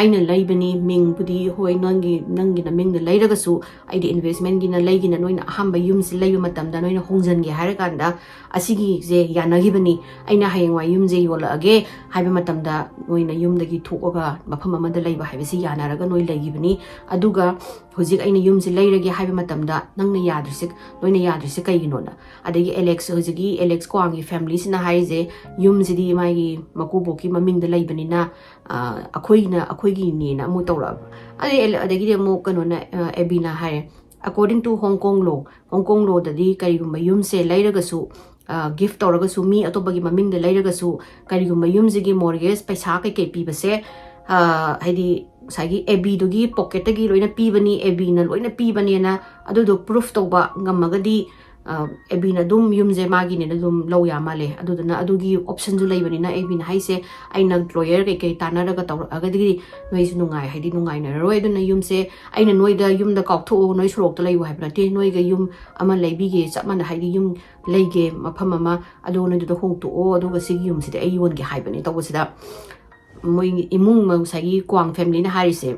ꯑꯩꯅ ꯂꯩꯕꯅꯤ ꯃꯤꯡꯕꯨꯗꯤ ꯍꯣꯏ ꯅꯪꯒꯤꯅ ꯃꯤꯡꯗ ꯂꯩꯔꯒꯁꯨ ꯑꯩꯗꯤ ꯏꯟꯚꯦꯁꯃꯦꯟꯒꯤꯅ ꯂꯩꯒꯤꯅ ꯅꯣꯏꯅ ꯑꯍꯥꯟꯕ ꯌꯨꯝꯁꯤ ꯂꯩꯕ ꯃꯇꯝꯗ ꯅꯣꯏꯅ ꯍꯣꯡꯖꯟꯒꯦ ꯍꯥꯏꯔꯀꯥꯟꯗ ꯑꯁꯤꯒꯤꯁꯦ ꯌꯥꯅꯈꯤꯕꯅꯤ ꯑꯩꯅ ꯍꯌꯦꯡꯋꯥꯏ ꯌꯨꯝꯁꯦ ꯌꯣꯜꯂꯛꯑꯒꯦ ꯍꯥꯏꯕ ꯃꯇꯝꯗ ꯅꯣꯏꯅ ꯌꯨꯝꯗꯒꯤ ꯊꯣꯛꯑꯒ ꯃꯐꯝ ꯑꯃꯗ ꯂꯩꯕ ꯍꯥꯏꯕꯁꯤ ꯌꯥꯅꯔꯒ ꯅꯣꯏ ꯂꯩꯈꯤꯕꯅꯤ ꯑꯗꯨꯒ ꯍꯧꯖꯤꯛ ꯑꯩꯅ ꯌꯨꯝꯁꯦ ꯂꯩꯔꯒꯦ ꯍꯥꯏꯕ ꯃꯇꯝꯗ ꯅꯣꯏꯅ ꯌꯥꯗ꯭ꯔꯤꯁꯦ ꯀꯩꯒꯤꯅꯣꯅ ꯑꯗꯒꯤ ꯍꯧꯖꯤꯛꯀꯤ ꯑꯦꯂꯦꯛꯁ ꯀ꯭ꯋꯥꯡꯒꯤ ꯐꯦꯃꯤꯂꯤꯁꯤꯅ ꯍꯥꯏꯔꯤꯁꯦ ꯌꯨꯝꯁꯤꯗꯤ ꯃꯥꯒꯤ ꯃꯀꯨꯕꯣꯛꯀꯤ ꯃꯃꯤꯡꯗ ꯂꯩꯕꯅꯤꯅ ꯑꯩꯈꯣꯏꯒꯤꯅꯦꯅ ꯑꯃꯨꯛ ꯇꯧꯔꯛꯑꯕ ꯑꯗꯒꯤꯗꯤ ꯑꯃꯨꯛ ꯀꯩꯅꯣꯅ ꯑꯦꯕꯤꯅ ꯍꯥꯏꯔꯦ ꯑꯀꯣꯔꯗꯤꯡ ꯇꯨ ꯍꯣꯡꯀꯣꯡ ꯂꯣꯗꯗꯤ ꯀꯔꯤꯒꯨꯝꯕ ꯌꯨꯝꯁꯦ ꯂꯩꯔꯒꯁꯨ ꯒꯤꯐ ꯇꯧꯔꯒꯁꯨ ꯃꯤ ꯑꯇꯣꯞꯄꯒꯤ ꯃꯃꯤꯡꯗ ꯂꯩꯔꯒꯁꯨ ꯀꯔꯤꯒꯨꯝꯕ ꯌꯨꯝꯁꯤꯒꯤ ꯃꯣꯔꯒꯦꯖ ꯄꯩꯁꯥ ꯀꯩꯀꯩ ꯄꯤꯕꯁꯦ ꯍꯥꯏꯗꯤ ꯉꯁꯥꯏꯒꯤ ꯑꯦꯕꯤꯗꯨꯒꯤ ꯄꯣꯀꯦꯠꯇꯒꯤ ꯂꯣꯏꯅ ꯄꯤꯕꯅꯤ ꯑꯦꯕꯤꯅ ꯂꯣꯏꯅ ꯄꯤꯕꯅꯦꯅ ꯑꯗꯨꯗꯣ ꯄ꯭ꯔꯨꯐ ꯇꯧꯕ ꯉꯝꯃꯒꯗꯤ ꯑꯦꯕꯤꯅ ꯑꯗꯨꯝ ꯌꯨꯝꯁꯦ ꯃꯥꯒꯤꯅꯦꯅ ꯑꯗꯨꯝ ꯂꯧ ꯌꯥ ꯃꯥꯜꯂꯦ ꯑꯗꯨꯗꯨꯅ ꯑꯗꯨꯒꯤ ꯑꯣꯞꯁꯟꯁꯨ ꯂꯩꯕꯅꯤꯅ ꯑꯦꯕꯤꯅ ꯍꯥꯏꯁꯦ ꯑꯩꯅ ꯂꯣꯌꯔ ꯀꯩꯀꯩ ꯇꯥꯟꯅꯔꯒ ꯇꯧꯔꯛꯑꯒꯗꯤ ꯅꯣꯏꯁꯨ ꯍꯥꯏꯗꯤ ꯅꯨꯡꯉꯥꯏꯅꯔꯔꯣꯏ ꯑꯗꯨꯅ ꯌꯨꯝꯁꯦ ꯑꯩꯅ ꯅꯣꯏꯗ ꯌꯨꯝꯗ ꯀꯥꯎꯊꯣꯛꯑꯣ ꯅꯣꯏ ꯁꯣꯔꯣꯛꯇ ꯂꯩꯌꯨ ꯍꯥꯏꯕ ꯅꯠꯇꯦ ꯅꯣꯏꯒ ꯌꯨꯝ ꯑꯃ ꯂꯩꯕꯤꯒꯦ ꯆꯞ ꯃꯥꯟꯅ ꯍꯥꯏꯗꯤ ꯌꯨꯝ ꯂꯩꯒꯦ ꯃꯐꯝ ꯑꯃ ꯑꯗꯨꯒ ꯅꯣꯏꯗꯨꯗ ꯍꯣꯡꯇꯣꯛꯑꯣ ꯑꯗꯨꯒ ꯁꯤꯒꯤ ꯌꯨꯝꯁꯤꯗꯤ ꯑꯩ ꯌꯣꯟꯒꯦ ꯍꯥꯏꯕꯅꯤ ꯇꯧꯕꯁꯤꯗ ꯃꯣꯏꯒꯤ ꯏꯃꯨꯡ ꯉꯁꯥꯏꯒꯤ ꯀ꯭ꯋꯥꯡ ꯐꯦꯃꯤꯂꯤꯅ ꯍꯥꯏꯔꯤꯁꯦ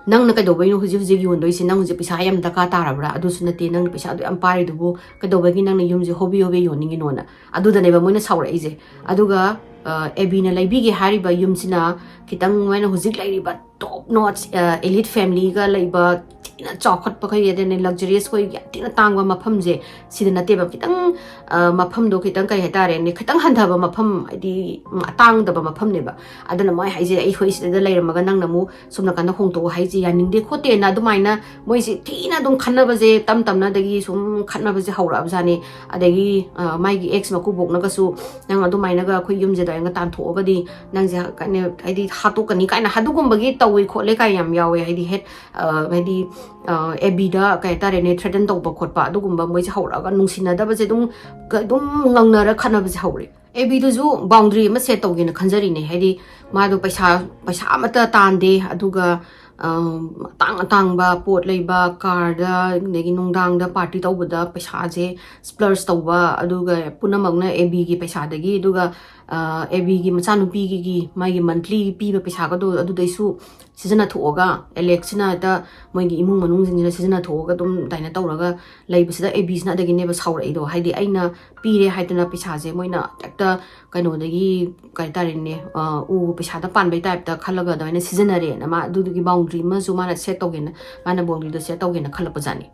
ꯅꯪꯅ ꯀꯩꯗꯧꯕꯩꯅꯣ ꯍꯧꯖꯤꯛ ꯌꯣꯟꯗꯣꯏꯁꯦ ꯅꯪ ꯍꯧꯖꯤꯛ ꯄꯩꯁꯥ ꯌꯥꯝ ꯗꯔꯀꯥꯔ ꯇꯥꯔꯕ꯭ꯔꯥ ꯑꯗꯨꯁꯨ ꯅꯠꯇꯦ ꯅꯪꯅ ꯄꯩꯁꯥꯗꯣ ꯌꯥꯝ ꯄꯥꯏꯔꯤꯗꯨꯕꯨ ꯀꯩꯗꯧꯕꯒꯤ ꯅꯪꯅ ꯌꯨꯝꯁꯦ ꯍꯣꯕꯤ ꯌꯣꯟꯅꯤꯡꯉꯤꯅꯣꯅ ꯑꯗꯨꯗꯅꯦꯕ ꯃꯣꯏꯅ ꯁꯥꯎꯔꯛꯏꯁꯦ ꯑꯗꯨꯒ ꯑꯦꯕꯤꯅ ꯂꯩꯕꯤꯒꯦ ꯍꯥꯏꯔꯤꯕ ꯌꯨꯝꯁꯤꯅ ꯈꯤꯇꯪ ꯃꯣꯏꯅ ꯍꯧꯖꯤꯛ ꯂꯩꯔꯤꯕ ꯇꯣꯞ ꯅꯣꯠꯁ ꯑꯦꯂꯤꯠ ꯐꯦꯃꯤꯂꯤꯒ ꯂꯩꯕ ꯊꯤꯅ ꯆꯥꯎꯈꯠꯄ ꯈꯣꯏ ꯑꯗꯩ ꯂꯛꯖꯔꯤꯌꯁ ꯈꯣꯏ ꯌꯥꯝ ꯊꯤꯅ ꯇꯥꯡꯕ ꯃꯐꯝꯁꯦ ꯁꯤꯗ ꯅꯠꯇꯦꯕ ꯈꯤꯇꯪ ꯃꯐꯝꯗꯣ ꯈꯤꯇꯪ ꯀꯩ ꯍꯥꯏꯇꯥꯔꯦꯅꯦ ꯈꯤꯇꯪ ꯍꯟꯊꯕ ꯃꯐꯝ ꯍꯥꯏꯗꯤ ꯑꯇꯥꯡꯗꯕ ꯃꯐꯝꯅꯦꯕ ꯑꯗꯨꯅ ꯃꯣꯏ ꯍꯥꯏꯁꯦ ꯑꯩꯈꯣꯏ ꯁꯤꯗ ꯂꯩꯔꯝꯃꯒ ꯅꯪꯅ ꯑꯃꯨꯛ ꯁꯣꯝ ꯅꯥꯀꯟꯗ ꯍꯣꯡꯇꯣꯛꯑꯣ ꯍꯥꯏꯁꯦ ꯌꯥꯅꯤꯡꯗꯦ ꯈꯣꯠꯇꯦꯅ ꯑꯗꯨꯃꯥꯏꯅ ꯃꯣꯏꯁꯦ ꯊꯤꯅ ꯑꯗꯨꯝ ꯈꯟꯅꯕꯁꯦ ꯇꯞꯅ ꯑꯗꯒꯤ ꯁꯨꯝ ꯈꯠꯅꯕꯁꯦ ꯍꯧꯔꯛꯑꯕꯖꯥꯠꯅꯤ ꯑꯗꯒꯤ ꯃꯥꯒꯤ ꯑꯦꯛꯁ ꯃꯀꯨꯕꯣꯛꯅꯒꯁꯨ ꯅꯪ ꯑꯗꯨꯃꯥꯏꯅꯒ ꯑꯩꯈꯣꯏ ꯌꯨꯝꯁꯤꯗ ꯑꯩꯅ ꯇꯥꯟꯊꯣꯛꯑꯒꯗꯤ ꯅꯪꯁꯦ ꯍꯥꯏꯗꯤ ꯍꯥꯠꯇꯣꯛꯀꯅꯤ ꯀꯥꯏꯅ ꯑꯗꯨꯒꯨꯝꯕꯒꯤ ꯇꯧꯋꯦ ꯈꯣꯠꯂꯦ ꯀꯥꯏ ꯌꯥꯝ ꯌꯥꯎꯋꯦ ꯍꯥꯏꯗꯤ ꯍꯥꯏꯗꯤ ꯑꯦꯕꯤꯗ ꯀꯩ ꯍꯥꯏꯇꯥꯔꯦꯅꯦ ꯊ꯭ꯔꯦꯇꯟ ꯇꯧꯕ ꯈꯣꯠꯄ ꯑꯗꯨꯒꯨꯝꯕ ꯃꯣꯏꯁꯦ ꯍꯧꯔꯛꯑꯒ ꯅꯨꯡꯁꯤꯅꯗꯕꯁꯦ ꯑꯗꯨꯝ ꯉꯪꯅꯔ ꯈꯠꯅꯕꯁꯦ ꯍꯧꯔꯦ ꯑꯦꯕꯤꯗꯨꯁꯨ ꯕꯥꯎꯟꯗ꯭ꯔꯤ ꯑꯃ ꯁꯦꯠ ꯇꯧꯒꯦꯅ ꯈꯟꯖꯔꯤꯅꯦ ꯍꯥꯏꯗꯤ ꯃꯥꯗꯣ ꯄꯩꯁꯥ ꯑꯃꯠꯇ ꯇꯥꯟꯗꯦ ꯑꯗꯨꯒ ꯑꯇꯥꯡꯕ ꯄꯣꯠ ꯂꯩꯕ ꯀꯥꯔꯗ ꯑꯗꯒꯤ ꯅꯨꯡꯗꯥꯡꯗ ꯄꯥꯔꯇꯤ ꯇꯧꯕꯗ ꯄꯩꯁꯥꯁꯦ ꯁ꯭ꯄ꯭ꯂꯔꯁ ꯇꯧꯕ ꯑꯗꯨꯒ ꯄꯨꯝꯅꯃꯛꯅ ꯑꯦꯕꯤꯒꯤ ꯄꯩꯁꯥꯗꯒꯤ ꯑꯗꯨꯒ ꯑꯦꯕꯤꯒꯤ ꯃꯆꯥꯅꯨꯄꯤꯒꯤ ꯃꯥꯒꯤ ꯃꯟꯊꯂꯤ ꯄꯤꯕ ꯄꯩꯁꯥꯒꯗꯣ ꯑꯗꯨꯗꯩꯁꯨ ꯁꯤꯖꯤꯟꯅꯊꯣꯛꯑꯒ ꯑꯦꯂꯦꯛꯁꯤꯅ ꯍꯦꯛꯇ ꯃꯣꯏꯒꯤ ꯏꯃꯨꯡ ꯃꯅꯨꯡꯁꯤꯡꯁꯤꯅ ꯁꯤꯖꯤꯟꯅꯊꯣꯛꯑꯒ ꯑꯗꯨꯝ ꯑꯗꯨꯃꯥꯏꯅ ꯇꯧꯔꯒ ꯂꯩꯕꯁꯤꯗ ꯑꯦꯕꯤꯁꯤꯅ ꯑꯗꯒꯤꯅꯦꯕ ꯁꯥꯎꯔꯛꯏꯗꯣ ꯍꯥꯏꯗꯤ ꯑꯩꯅ ꯄꯤꯔꯦ ꯍꯥꯏꯗꯅ ꯄꯩꯁꯥꯁꯦ ꯃꯣꯏꯅ ꯍꯦꯛꯇ ꯀꯩꯅꯣꯗꯒꯤ ꯀꯩ ꯍꯥꯏꯇꯥꯔꯦꯅꯦ ꯎꯕ ꯄꯩꯁꯥꯗ ꯄꯥꯟꯕꯩ ꯇꯥꯏꯞꯇ ꯈꯜꯂꯒ ꯑꯗꯨꯃꯥꯏꯅ ꯁꯤꯖꯤꯟꯅꯔꯦꯅ ꯃꯥ ꯑꯗꯨꯗꯨꯒꯤ ꯕꯥꯎꯟꯗ꯭ꯔꯤ ꯑꯃꯁꯨ ꯃꯥꯅ ꯁꯦꯠ ꯇꯧꯒꯦꯅ ꯃꯥꯅ ꯕꯥꯎꯟꯗ꯭ꯔꯤꯗꯣ ꯁꯦꯠ ꯇꯧꯒꯦꯅ ꯈꯜꯂꯛꯄꯖꯥꯠꯅꯤ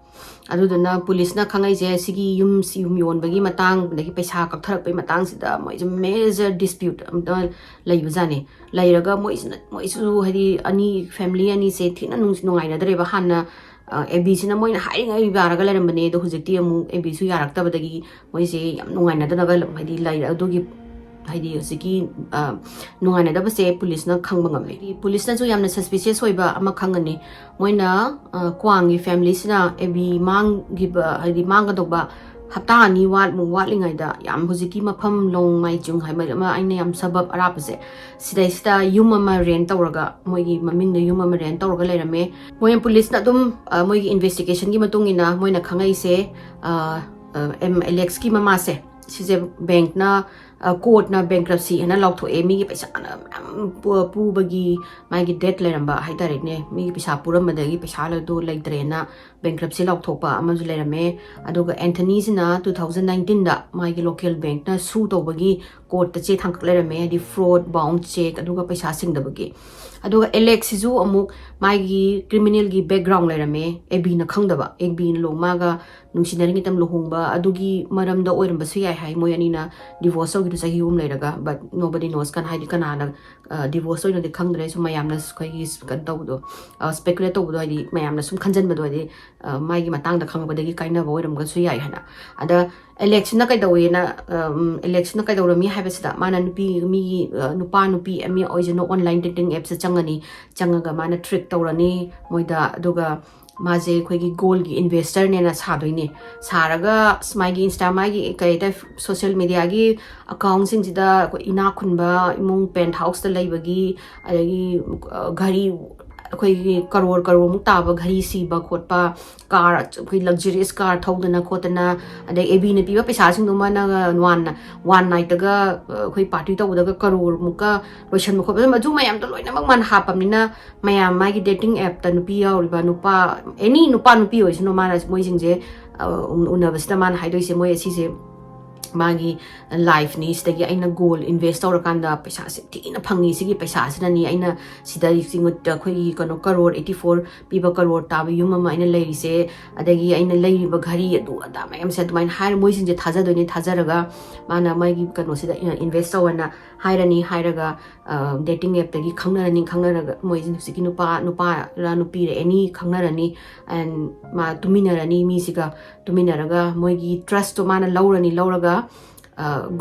ꯑꯗꯨꯗꯨꯅ ꯄꯨꯂꯤꯁꯅ ꯈꯪꯉꯛꯏꯁꯦ ꯁꯤꯒꯤ ꯌꯨꯝ ꯌꯣꯟꯕꯒꯤ ꯃꯇꯥꯡ ꯑꯗꯒꯤ ꯄꯩꯁꯥ ꯀꯛꯊꯔꯛꯄꯒꯤ ꯃꯇꯥꯡꯁꯤꯗ ꯃꯣꯏꯁꯦ ꯃꯦꯖꯔ ꯗꯤꯁꯄ꯭ꯌꯨꯠ ꯑꯝꯇ ꯂꯩꯕꯖꯥꯠꯅꯤ ꯂꯩꯔꯒ ꯃꯣꯏꯁꯨ ꯍꯥꯏꯗꯤ ꯐꯦꯃꯤꯂꯤ ꯑꯅꯤꯁꯦ ꯊꯤꯅ ꯅꯨꯡꯉꯥꯏꯅꯗ꯭ꯔꯦꯕ ꯍꯥꯟꯅ ꯑꯦꯕꯤꯁꯤꯅ ꯃꯣꯏꯅ ꯍꯥꯏꯔꯤꯉꯩ ꯌꯥꯔꯒ ꯂꯩꯔꯝꯕꯅꯦ ꯑꯗꯣ ꯍꯧꯖꯤꯛꯇꯤ ꯑꯃꯨꯛ ꯑꯦꯕꯤꯁꯨ ꯌꯥꯔꯛꯇꯕꯗꯒꯤ ꯃꯣꯏꯁꯦ ꯌꯥꯝ ꯅꯨꯡꯉꯥꯏꯅꯗꯅꯒ ꯍꯥꯏꯗꯤ ꯂꯩꯔꯦ ꯑꯗꯨꯒꯤ ꯍꯥꯏꯗꯤ ꯍꯧꯖꯤꯛꯀꯤ ꯅꯨꯡꯉꯥꯏꯅꯗꯕꯁꯦ ꯄꯨꯂꯤꯁꯅ ꯈꯪꯕ ꯉꯝꯃꯦ ꯄꯨꯂꯤꯁꯅꯁꯨ ꯌꯥꯝꯅ ꯁꯁꯄꯤꯁꯤꯌꯁ ꯑꯣꯏꯕ ꯑꯃ ꯈꯪꯒꯅꯤ ꯃꯣꯏꯅ ꯀ꯭ꯋꯥꯡꯒꯤ ꯐꯦꯃꯤꯂꯤꯁꯤꯅ ꯑꯦꯕꯤ ꯃꯥꯡꯈꯤꯕ ꯍꯥꯏꯗꯤ ꯃꯥꯡꯒꯗꯧꯕ ꯍꯞꯇꯥ ꯑꯅꯤ ꯋꯥꯠꯂꯤꯉꯩꯗ ꯌꯥꯝ ꯍꯧꯖꯤꯛꯀꯤ ꯃꯐꯝ ꯂꯣꯡ ꯃꯥꯏꯆꯨꯡ ꯍꯥꯏꯕ ꯑꯃ ꯑꯩꯅ ꯌꯥꯝ ꯁꯕꯕ ꯑꯔꯥꯞꯄꯁꯦ ꯁꯤꯗꯩꯁꯤꯗ ꯌꯨꯝ ꯑꯃ ꯔꯦꯟ ꯇꯧꯔꯒ ꯃꯣꯏꯒꯤ ꯃꯃꯤꯡꯗ ꯌꯨꯝ ꯑꯃ ꯔꯦꯟ ꯇꯧꯔꯒ ꯂꯩꯔꯝꯃꯦ ꯃꯣꯏꯅ ꯄꯨꯂꯤꯁꯅ ꯑꯗꯨꯝ ꯃꯣꯏꯒꯤ ꯏꯟꯚꯦꯁꯇꯤꯒꯦꯁꯟꯒꯤ ꯃꯇꯨꯡ ꯏꯟꯅ ꯃꯣꯏꯅ ꯈꯪꯉꯛꯏꯁꯦ ꯑꯦꯂꯦꯛꯁꯀꯤ ꯃꯃꯥꯁꯦ ꯁꯤꯁꯦ ꯕꯦꯡꯛꯅ ꯀꯣꯔꯠꯅ ꯕꯦꯡꯀ꯭ꯔꯞꯁꯤ ꯍꯥꯏꯅ ꯂꯥꯎꯊꯣꯛꯑꯦ ꯃꯤꯒꯤ ꯄꯩꯁꯥꯅ ꯃꯌꯥꯝ ꯄꯨꯕꯒꯤ ꯃꯥꯒꯤ ꯗꯦꯠ ꯂꯩꯔꯝꯕ ꯍꯥꯏꯇꯥꯔꯦꯅꯦ ꯃꯤꯒꯤ ꯄꯩꯁꯥ ꯄꯨꯔꯝꯕꯗꯒꯤ ꯄꯩꯁꯥꯗꯣ ꯂꯩꯇ꯭ꯔꯦꯅ bankruptcy laukthokpa amaju lerame aduga Anthony sina 2019 da magi local bank na su tobagi court ta che thangkak lerame di fraud bounce check aduga paisa singdabagi aduga Alex sizu amuk magi criminal gi background lerame Abby na khangdaba Abby lo maga nungsinari tam lohongba adugi maramda oiramba su yai hai moy ani na divorce gi sahi leraga but nobody knows kan haidi kanana divorce oina de khangdre su mayamna khoi gi kan tawdo speculate tawdo di mayamna sum khanjan bado di magi matang da khangba dagi kaina bo oiram ga su yai hana ada election na kai dawe na election na kai dawrami haibasida mana nupi mi nupa nupi ami oijano online dating apps changani changaga mana trick tawrani moida aduga maje khoigi gold gi investor ne na sadoine saraga smagi insta magi kaita social media gi account sing sida ina khunba imung penthouse ta leibagi adagi gari khoigi karor mu taba gari si ba khotpa car khoi luxurious car thodana khotana adai Abby ne piba paisa sing duma na one night ga khoi party tawda ga karor muka loisan mu khotba maju mayam to loina mak man hapamnina mayam magi dating app ta nupi yauriba nupa any nupa nupi oisino mana moi singje unabasta man haidoi se moi asi se magi life ni stagi aina goal invest aur kanda paisa se tina phangi sigi paisa sina ni aina sida singut khoi kano crore 84 piba crore tabi yum ma aina leiri se adagi aina leiri ba ghari adu ada mayam se dumain har moi sinje thaja doini thajaraga mana magi kano sida invest awana hairani hairaga dating app tagi khangnaraga moi sin sigi nupa ra nupi re any khangnarani and ma tuminarani mi siga tuminaraga moi gi trust to mana lauraga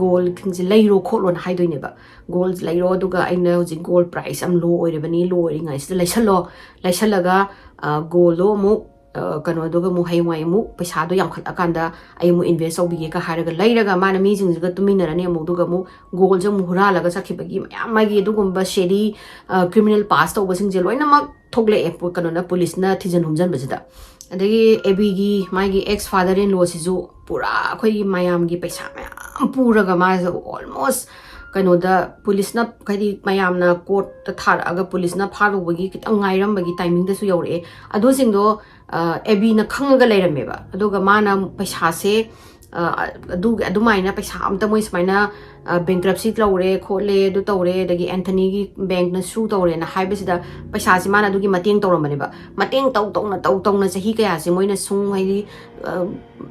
goal things leiro kholon haidoine ba goals leiro duga aina hoji gold price am low oirebani low oringa is laisalaga goal lo mu kano duga mu haywai mu paisa do yam khat akanda ai mu invest obige ka haraga leiraga mana mi jing jiga tuminarani mu duga mu goal jang mu huralaga sakhibagi mayam magi dugumba shady criminal past to basing je loina mak thogle app kano na police na thijan humjan bajida adagi Abby gi magi ex father in law sizu pura khoi mayam gi paisa mayam puraga ma almost kano da police na kadi mayam na court ta thar aga police na pharu bagi kitang ngairam bagi timing da su yore adu sing do Abby na khangaga leirame ba aduga mana paisa se adu maina paisa amta moi smaina bankruptcy lawre khole du tawre dagi Anthony gi bank na su tawre na haibasida paisa si mana dugi mateng tawramane ba mateng taw na sahi kaya se moina sung haidi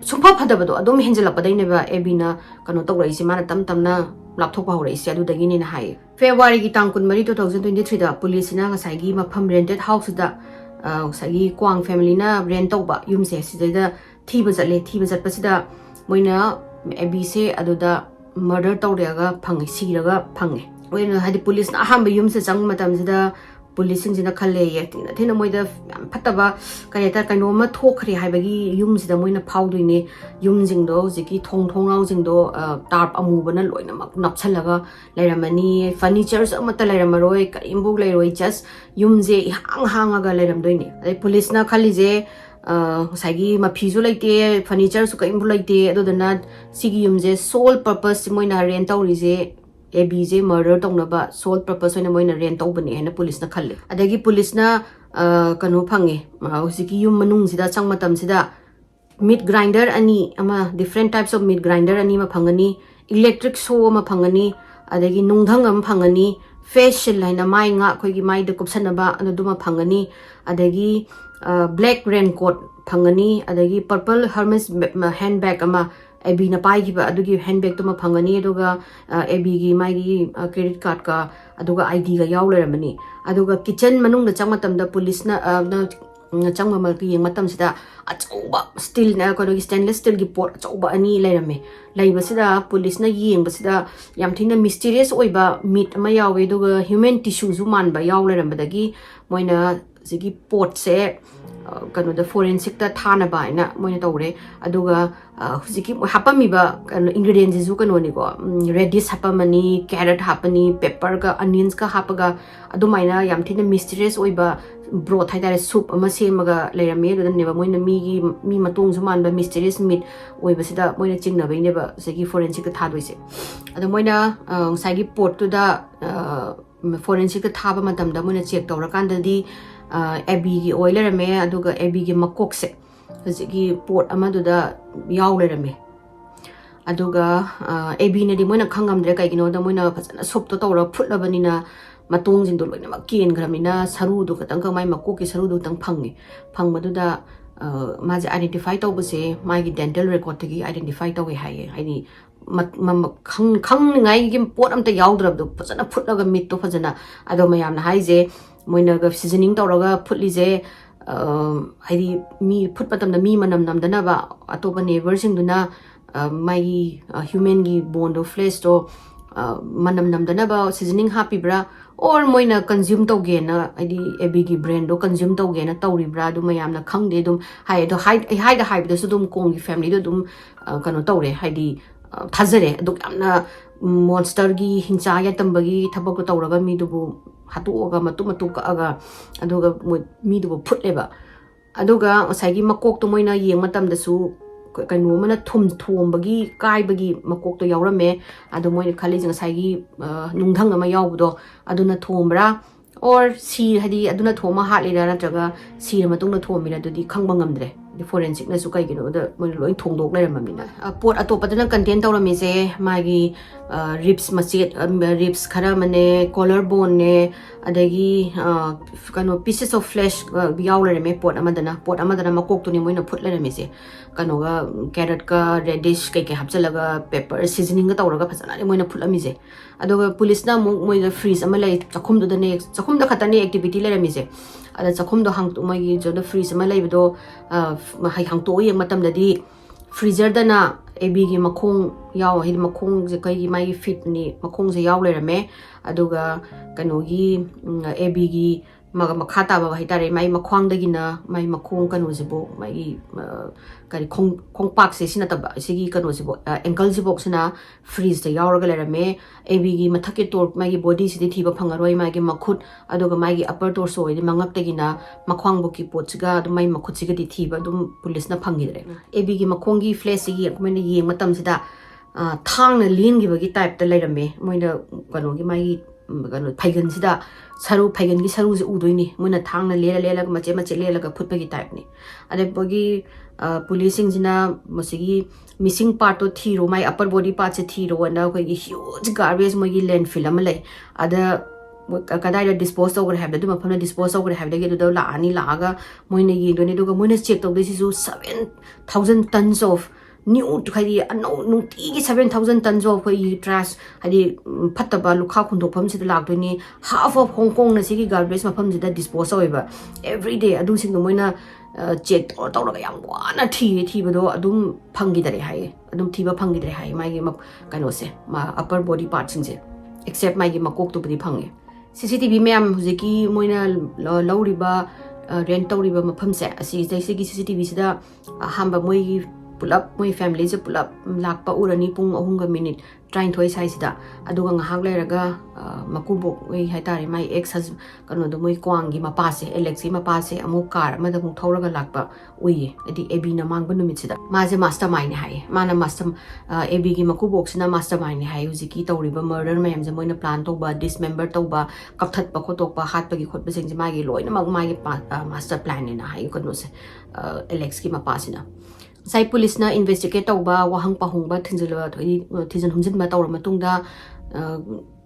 sumpa phadabado adum henjalapadaine ba Abby na kano tawrai si mana tamna lapthokpa hore isi adu dagi ni na hai February gi tang 23 2023 da police na ngasai gi mafam rented house da sagi kwang family na rent tawba yum se sida thiba jatpasida moina Abby se aduda murder tawreaga phangi siraga phangi oina hadi police na ahamba yum se chang matam sida police sing sina khalle ye thina moida phataba kayata kaino ma thokre haibagi yum sida moina phauduine yum jingdo jiki thong rau jingdo tarp amu bana loina mak napchalaga leiramani furnitures amata leiramaroi kaimbu leiroi just yum je hangaga leiramdoine ai police na khali je saigi mafizu laite furniture su kaimbu laite adodana sigi yum je sole purpose moina rent tawrise Abby je murder tongnaba sole purpose oina moina rent tawbani hena police na khalle adagi police na kanu phange hosiki yum manung sida changmatam sida meat grinder ani ama different types of meat grinder ani ma phangani electric saw ma phangani adagi nungdhang am phangani facial line mai nga khoigi mai de kupsanaba anuduma phangani adagi black raincoat phangani adagi purple hermes handbag ama Abby na pai gi ba adugi handbag to ma phangani aduga Abby gi mai gi credit card ka aduga ID ga yaw leramani aduga kitchen manung na changmatam da police na changma mal ki matam sida achauba steel na ko stainless steel gi pot achauba ani lerame laiba sida police na yeng basida yam thina mysterious oiba meat ma yawe aduga human tissue zu man ba yaw leramdagi moina sigi pot se kano da forensic ta thana ba ina moina tawre aduga hujiki hapami ba ingredients ju kano ni ko radish hapamani carrot hapani pepper ka onions ka hapaga adumaina yam thina mysterious oiba broth haidare soup ama semaga leirame do neba moina mi matung ju man ba mysterious meat oiba sida moina chingna ba neba sagi forensic ka thadoise adu moina sagi pot to da forensic ka thaba matam da moina check tawra kan da di Abby gi oiler me aduga Abby gi makok se ꯍꯧꯖꯤꯛꯀꯤ ꯄꯣꯠ ꯑꯃꯗꯨꯗ ꯌꯥꯎ ꯂꯩꯔꯝꯃꯦ ꯑꯗꯨꯒ ꯑꯦꯕꯤꯅꯗꯤ ꯃꯣꯏꯅ ꯈꯪꯉꯝꯗ꯭ꯔꯦ ꯀꯩꯒꯤꯅꯣꯗ ꯃꯣꯏꯅ ꯐꯖꯅ ꯁꯨꯞꯇꯣ ꯇꯧꯔꯒ ꯐꯨꯠꯂꯕꯅꯤꯅ ꯃꯇꯣꯡꯁꯤꯡꯗꯣ ꯂꯣꯏꯅꯃꯛ ꯀꯦꯟꯈ꯭ꯔꯕꯅꯤꯅ ꯁꯔꯨꯗꯣ ꯈꯇꯪ ꯃꯥꯏ ꯃꯀꯣꯛꯀꯤ ꯁꯔꯨꯗꯣ ꯈꯇꯪ ꯐꯪꯉꯦ ꯐꯪꯕꯗꯨꯗ ꯃꯥꯁꯦ ꯑꯥꯏꯗꯦꯟꯇꯤꯐꯥꯏ ꯇꯧꯕꯁꯦ ꯃꯥꯒꯤ ꯗꯦꯟꯇꯦꯜ ꯔꯦꯀꯣꯔꯗꯇꯒꯤ ꯑꯥꯏꯗꯦꯟꯇꯤꯐꯥꯏ ꯇꯧꯋꯦ ꯍꯥꯏꯌꯦ ꯍꯥꯏꯗꯤ ꯈꯪꯅꯤꯡꯉꯥꯏꯒꯤ ꯄꯣꯠ ꯑꯝꯇ ꯌꯥꯎꯗ꯭ꯔꯕꯗꯣ ꯐꯖꯅ ꯐꯨꯠꯂꯒ ꯃꯤꯠꯇꯣ ꯐꯖꯅ ꯑꯗꯣ ꯃꯌꯥꯝꯅ ꯍꯥꯏꯁꯦ ꯃꯣꯏꯅꯒ ꯁꯤꯖꯅꯤꯡ ꯇꯧꯔꯒ ꯐꯨꯠꯂꯤꯁꯦ ꯍꯥꯏꯗꯤ ꯃꯤ ꯐꯨꯠ ꯃꯇꯝꯗ ꯃꯤ ꯃꯅꯝ ꯅꯝꯗꯅꯕ ꯑꯇꯣꯞꯄ ꯅꯦꯕꯔꯁꯤꯡꯗꯨꯅ ꯃꯥꯒꯤ ꯍ꯭ꯌꯨꯃꯦꯟꯒꯤ ꯕꯣꯟꯗꯣ ꯐ꯭ꯂꯦꯁꯇꯣ manam namdanaba seasoning hapibra or moina consume togena adi ebigi brand do consume togena tauribra du mayamna khangde dum hai do hai da hai da sudum kongi family do dum kano taure haidi thazare do amna monster gi hincha ya tambagi thabak tauraga mi dubu hatu oga matu ka aga aduga mi dubu phutleba aduga osagi makok to moina yeng matam da su kanu mana thum bagi kai bagi makok to yaurame adu moina khali jang sagi nungthang ama yawdo aduna thombra or si hadi aduna thoma hatlira natraga si matung na thomira dudi khangba ngamdre di forensic na su kai gino da moina loi thongdok leramamina pot atopadana content tawrami se magi ribs machet ribs khara mane collarbone ne adagi kano pieces of flesh yaulare pot amadana makok to ni moina phutlerami se kano ga carrot ka radish kai kai hapchalaga pepper seasoning ga tawraga phasana moina phulami se adoga police na moina freeze ama lai chakhum do ne chakhum da khatani activity lerami se ada chakhum do hang to magi jo da freeze ama lai do hai hang to yeng matam da di freezer da na AB gi makhong yaw hi makhong je kai gi mai fit ni makhong je yaw lerame aduga kano gi AB gi maga makhata ba haitare mai makhwang dagi na mai makhong kano jibo mai kari khong pak se sina taba sigi kano jibo ankle jibo sina freeze da yaw ga lerame AB gi mathake tor mai gi body si thiba phangaroi mai gi makhut aduga mai gi upper torso di mangap dagi na makhwang bo ki pochga du mai makhut siga di thiba dum police na phangi dre AB gi makhong gi flesh gi akmene yeng matam sida thang na lin gi bagi type ta lerame moina kano gi mai kano phaigan sida saru phaigan gi saru je udoini moina thang na lela ga mache lela ga phutpa gi type ni ade bogi policing jina mosigi missing part to thiro mai upper body part se thiro na ko gi huge garbage mo gi landfill am lai ada kadai dispose over have the mafana dispose over have the do la ani la aga moina gi do ne do ga moina check to this is 7,000 tons of new to hadi no nuti 7,000 tons of trash hadi phattaba lukha khundok pham sid lak doni half of Hong Kong na sigi garbage mafam jida dispose oiba every day adu sing moina check to raga yang wana thi bado adum phangi dare hai adum thiba phangi dare hai mai gi kano se ma upper body part sing je except mai gi makok to budi phangi CCTV ma'am huziki moina lawriba rent tawriba mafam se asi sigi CCTV sida hamba moi gi pulap moi family je pulap lakpa urani pung ahunga minute trying thoi sai sida aduga ngahak leraga makubok oi haitare mai ex has kano do moi kwangi mapase Alexi mapase amu car amada mung thoraga lakpa ui edi AB na mangba numit sida maje mastermind hai mana master AB gi makubok sina mastermind hai huziki tawriba murder mayam je moina plan toba dismember toba kapthat pa khotok pa hat pa gi khot pa sing je magi loina mag magi master plan ni na hai kono se Alex ki mapasina sai police na investigate tawba wahang pahungba thinjilwa thoi thijan humjin ma tawra matungda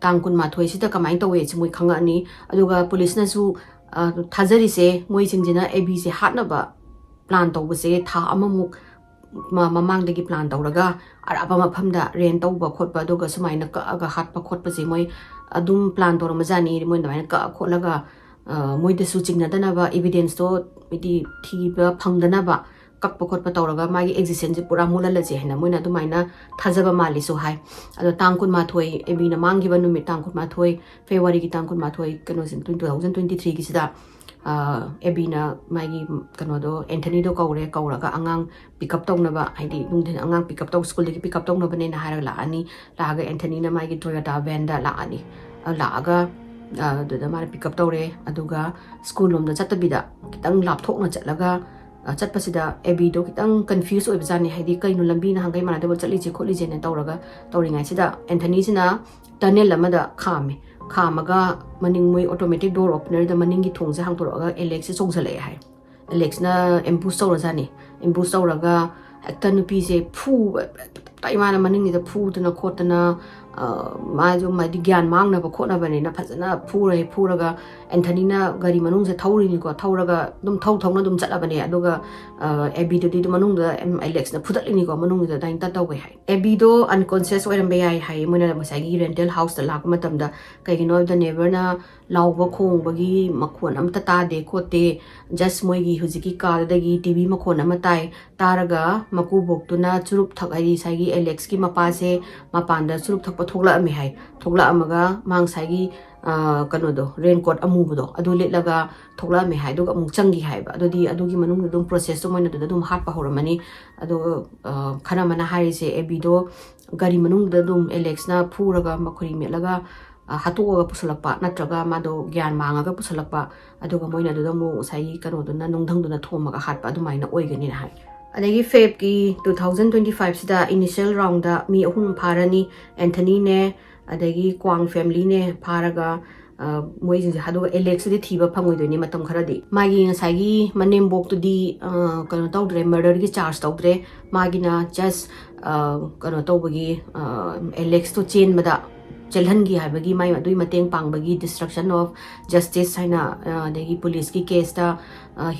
tangkun ma thoi sida kamai tawe chmoi khanga ani aduga police na su thajari se moi singjina AB se hatna ba plan tawba se tha amamuk mamang dagi plan tawraga araba maphamda ren tawba khotba aduga sumaina ka aga hatpa khotpa se moi adum plan tawra majani moi na ka kholaga moi de su chingna dana ba evidence to idi thiba phangdana ba kakpa khotpa tawraga magi existence pura mulala je hena moina dumaina thajaba mali so hai ado tangkun ma thoi AB na mangi ba numit tangkun ma thoi February gi tangkun ma thoi kano sin 2023 gi sida AB na magi kano do Anthony do kauraga angang pick up tawna ba haidi nungden angang pick up taw school gi pick up tawna ba ne na haraga la ani laga Anthony na magi Toyota van da la ani laga do da mara pick up tawre aduga school lom da chatabida kitang lapthok na chatlaga chatpasida AB do kitang confused oi bajani haidi kainu lambi na hangai mana de chatli je kholi je ne tawraga tawringai sida Anthony sina tunnel lamada khamaga maning moi automatic door opener da maning gi thongje hangtoroga Alex se chongzale hai Alex na ambush tawra jani ꯏꯝꯕꯨꯁ ꯇꯧꯔꯒ ꯍꯦꯛꯇ ꯅꯨꯄꯤꯁꯦ ꯏꯃꯥꯅ ꯃꯅꯤꯡꯒꯤꯗ ꯐꯨꯗꯅ ꯈꯣꯠꯇꯅ ꯃꯥꯁꯨ ꯃꯥꯗꯤ ꯒ꯭ꯌꯥꯟ ꯃꯥꯡꯅꯕ ꯈꯣꯠꯅꯕꯅꯤꯅ ꯐꯖꯅ ꯐꯨꯔꯒ ꯑꯦꯟꯊꯅꯤꯅ ꯒꯥꯔꯤ ꯃꯅꯨꯡꯁꯦ ꯊꯧꯔꯤꯅꯤꯀꯣ ꯊꯧꯔꯒ ꯑꯗꯨꯝ ꯊꯧꯅ ꯑꯗꯨꯝ ꯆꯠꯂꯕꯅꯦ ꯑꯗꯨꯒ ꯑꯦꯕꯤꯗꯨꯗꯤ ꯃꯅꯨꯡꯗ ꯑꯦꯂꯦꯛꯁꯅ ꯐꯨꯗꯠꯂꯤꯅꯤꯀꯣ ꯃꯅꯨꯡꯗ ꯑꯗꯨꯃꯥꯏꯅ ꯇꯧꯋꯦ ꯍꯥꯏ ꯑꯦꯕꯤꯗꯣ ꯑꯟꯀꯣꯟꯁꯤꯌꯁ ꯑꯣꯏꯔꯝꯕ ꯌꯥꯏ ꯍꯥꯏ ꯃꯣꯏꯅ ꯉꯁꯥꯏꯒꯤ ꯔꯦꯟꯇꯦꯜ ꯍꯥꯎꯁꯇ ꯂꯥꯛꯄ ꯃꯇꯝꯗ ꯀꯩꯒꯤꯅꯣ ꯍꯥꯏꯕꯗ ꯅꯦꯕꯔꯅ ꯂꯥꯎꯕ ꯈꯣꯡꯕꯒꯤ ꯃꯈꯣꯟ ꯑꯝꯇ ꯇꯥꯗꯦ ꯈꯣꯠꯇꯦ ꯖꯁ ꯃꯣꯏꯒꯤ ꯍꯧꯖꯤꯛꯀꯤ ꯀꯥꯗꯨꯗꯒꯤ ꯇꯤꯚꯤ ꯃꯈꯣꯟ ꯑꯃ ꯇꯥꯏ ꯇꯥꯔꯒ ꯃꯀꯨꯕꯣꯛꯇꯨꯅ ꯆꯨꯔꯨꯞ ꯊꯛ ꯍꯥꯏꯗꯤ ꯉꯁꯥꯏꯒꯤ ꯑꯦꯂꯦꯛꯁꯀꯤ ꯃꯄꯥꯁꯦ ꯃꯄꯥꯟꯗ ꯆꯨꯔꯨꯞ ꯊꯛꯄ ꯊꯣꯛꯂꯛꯑꯝꯃꯦ ꯍꯥꯏ ꯊꯣꯛꯂꯛꯑꯝꯃꯒ ꯃꯥ ꯉꯁꯥꯏꯒꯤ ꯀꯩꯅꯣꯗꯣ ꯔꯦꯟꯀꯣꯠ ꯑꯃꯨꯕꯗꯣ ꯑꯗꯨ ꯂꯤꯠꯂꯒ ꯊꯣꯛꯂꯛꯑꯝꯃꯦ ꯍꯥꯏ ꯑꯗꯨꯒ ꯑꯃꯨꯛ ꯆꯪꯈꯤ ꯍꯥꯏꯕ ꯑꯗꯨꯗꯤ ꯑꯗꯨꯒꯤ ꯃꯅꯨꯡꯗ ꯑꯗꯨꯝ ꯄ꯭ꯔꯣꯁꯦꯁꯇꯣ ꯃꯣꯏꯅ ꯑꯗꯨꯗ ꯑꯗꯨꯝ ꯍꯥꯠꯄ ꯍꯧꯔꯝꯃꯅꯤ ꯑꯗꯨꯒ ꯈꯔ ꯑꯃꯅ ꯍꯥꯏꯔꯤꯁꯦ ꯑꯦꯕꯤꯗꯣ ꯒꯥꯔꯤ ꯃꯅꯨꯡꯗ ꯑꯗꯨꯝ ꯑꯦꯂꯦꯛꯁꯅ ꯐꯨꯔꯒ ꯃꯈꯨꯔꯤ ꯃꯦꯠꯂꯒ ꯍꯥꯠꯇꯣꯛꯑꯒ ꯄꯨꯁꯜꯂꯛꯄ ꯅꯠꯇ꯭ꯔꯒ ꯃꯥꯗꯣ ꯒ꯭ꯌꯥꯟ ꯃꯥꯡꯉꯒ ꯄꯨꯁꯜꯂꯛꯄ ꯑꯗꯨꯒ ꯃꯣꯏꯅ ꯑꯗꯨꯗ ꯑꯃꯨꯛ ꯉꯁꯥꯏꯒꯤ ꯀꯩꯅꯣꯗꯨꯅ ꯅꯨꯡꯙꯪꯗꯨꯅ ꯊꯣꯝꯃꯒ ꯍꯥꯠꯄ ꯑꯗꯨꯃꯥꯏꯅ ꯑꯣꯏꯒꯅꯤꯅ ꯍꯥꯏ ꯑꯗꯒꯤ ꯐꯦꯕꯀꯤ 2025ꯁꯤꯗ ꯏꯅꯤꯁꯤꯌꯦꯜ ꯔꯥꯎꯟꯗ ꯃꯤ 3 ꯐꯥꯔꯅꯤ ꯑꯦꯟꯊꯅꯤꯅꯦ ꯑꯗꯒꯤ ꯀ꯭ꯋꯥꯡ ꯐꯦꯃꯤꯂꯤꯅꯦ ꯐꯥꯔꯒ ꯃꯣꯏꯁꯤꯡꯁꯦ ꯑꯗꯨꯒ ꯑꯦꯂꯦꯛꯁꯇꯨꯗꯤ ꯊꯤꯕ ꯐꯪꯉꯣꯏꯗꯣꯏꯅꯤ ꯃꯇꯝ ꯈꯔꯗꯤ ꯃꯥꯒꯤ ꯉꯁꯥꯏꯒꯤ ꯃꯅꯦꯝꯕꯣꯛꯇꯨꯗꯤ ꯀꯩꯅꯣ ꯇꯧꯗ꯭ꯔꯦ ꯃꯔꯗꯔꯒꯤ ꯆꯥꯔꯖ ꯇꯧꯗ꯭ꯔꯦ ꯃꯥꯒꯤꯅ ꯖꯁ ꯀꯩꯅꯣ ꯇꯧꯕꯒꯤ ꯑꯦꯂꯦꯛꯁꯇꯣ ꯆꯦꯟꯕꯗ ꯆꯦꯜꯍꯟꯈꯤ ꯍꯥꯏꯕꯒꯤ ꯃꯥꯏ ꯑꯗꯨꯒꯤ ꯃꯇꯦꯡ ꯄꯥꯡꯕꯒꯤ ꯗꯤꯁꯇ꯭ꯔꯛꯁꯟ ꯑꯣꯐ ꯖꯁꯇꯤꯁ ꯍꯥꯏꯅ ꯑꯗꯒꯤ ꯄꯨꯂꯤꯁꯀꯤ ꯀꯦꯁꯇ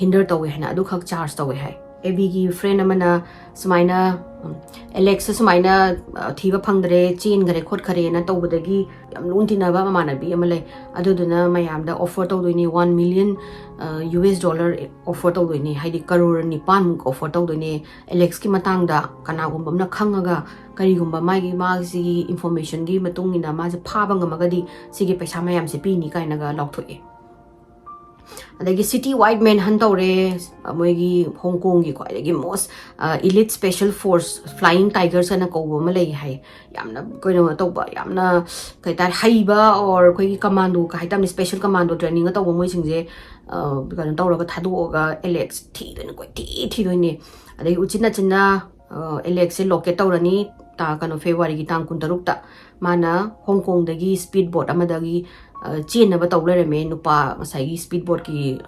ꯍꯤꯟꯗꯔ ꯇꯧꯋꯦ ꯍꯥꯏꯅ ꯑꯗꯨꯈꯛ ꯆꯥꯔꯖ ꯇꯧꯋꯦ ꯍꯥꯏ ꯑꯦꯕꯤꯒꯤ ꯐ꯭ꯔꯦꯟ ꯑꯃꯅ ꯁꯨꯃꯥꯏꯅ ꯑꯦꯂꯦꯛꯁꯇ ꯁꯨꯃꯥꯏꯅ ꯊꯤꯕ ꯐꯪꯗ꯭ꯔꯦ ꯆꯦꯟꯈꯔꯦ ꯈꯣꯠꯈꯔꯦꯅ ꯇꯧꯕꯗꯒꯤ ꯌꯥꯝ ꯂꯨꯅ ꯇꯤꯟꯅꯕ ꯃꯃꯥꯟꯅꯕꯤ ꯑꯃ ꯂꯩ ꯑꯗꯨꯗꯨꯅ ꯃꯌꯥꯝꯗ ꯑꯣꯐꯔ ꯇꯧꯗꯣꯏꯅꯤ $1 million US ꯑꯣꯐꯔ ꯇꯧꯗꯣꯏꯅꯤ ꯍꯥꯏꯗꯤ ꯀꯔꯣꯔ 9 ꯑꯣꯐꯔ ꯇꯧꯗꯣꯏꯅꯤ ꯑꯦꯂꯦꯛꯁꯀꯤ ꯃꯇꯥꯡꯗ ꯀꯅꯥꯒꯨꯝꯕ ꯑꯃꯅ ꯈꯪꯉꯒ ꯀꯔꯤꯒꯨꯝꯕ ꯃꯥꯒꯤ ꯏꯟꯐꯣꯔꯃꯦꯁꯟꯒꯤ ꯃꯇꯨꯡ ꯏꯟꯅ ꯃꯥꯁꯦ ꯐꯥꯕ ꯉꯝꯃꯒꯗꯤ ꯁꯤꯒꯤ ꯄꯩꯁꯥ ꯃꯌꯥꯝꯁꯦ ꯄꯤꯅꯤ ꯀꯥꯏꯅꯒ ꯂꯥꯎꯊꯣꯛꯑꯦ ꯑꯗꯒꯤ ꯁꯤꯇꯤ ꯋꯥꯏꯠ ꯃꯦꯟ ꯍꯟ ꯇꯧꯔꯦ ꯃꯣꯏꯒꯤ ꯍꯣꯡꯀꯣꯡꯒꯤ ꯈ꯭ꯋꯥꯏꯗꯒꯤ most elite special forces flying tigers ꯍꯥꯏꯅ ꯀꯧꯕ ꯑꯃ ꯂꯩ ꯍꯥꯏ ꯌꯥꯝꯅ ꯀꯩꯅꯣ ꯇꯧꯕ ꯌꯥꯝꯅ ꯀꯩ ꯍꯥꯏꯇꯥꯔꯦ ꯍꯩꯕ ꯑꯣꯔ ꯑꯩꯈꯣꯏꯒꯤ ꯀꯃꯥꯟꯗꯣ ꯀꯩ ꯍꯥꯏꯇꯥꯔꯦ ꯁ꯭ꯄꯦꯁꯦꯜ ꯀꯃꯥꯟꯗꯣ ꯇ꯭ꯔꯦꯅꯤꯡꯒ ꯇꯧꯕ ꯃꯣꯏꯁꯤꯡꯁꯦ ꯀꯩꯅꯣ ꯇꯧꯔꯒ ꯊꯥꯗꯣꯛꯑꯒ ꯑꯦꯂꯦꯛꯁ ꯊꯤꯗꯣꯏꯅꯤ ꯊꯤꯗꯣꯏꯅꯤ ꯑꯗꯒꯤ ꯎꯆꯤꯟ ꯅꯥꯆꯤꯟꯅ ꯑꯦꯂꯦꯛꯁꯁꯦ ꯂꯣꯀꯦꯠ ꯇꯧꯔꯅꯤ ꯀꯩꯅꯣ ꯐꯦꯕꯋꯥꯔꯤꯒꯤ ꯇꯥꯡ 16ꯇ ꯃꯥꯅ ꯍꯣꯡꯀꯣꯡꯗꯒꯤ ꯁ꯭ꯄꯤꯗ ꯕꯣꯠ ꯑꯃꯗꯒꯤ ꯆꯦꯟꯅꯕ ꯇꯧ ꯂꯩꯔꯝꯃꯦ ꯅꯨꯄꯥ ꯉꯁꯥꯏꯒꯤ ꯁ꯭ꯄꯤꯗ ꯕꯣꯠꯀꯤ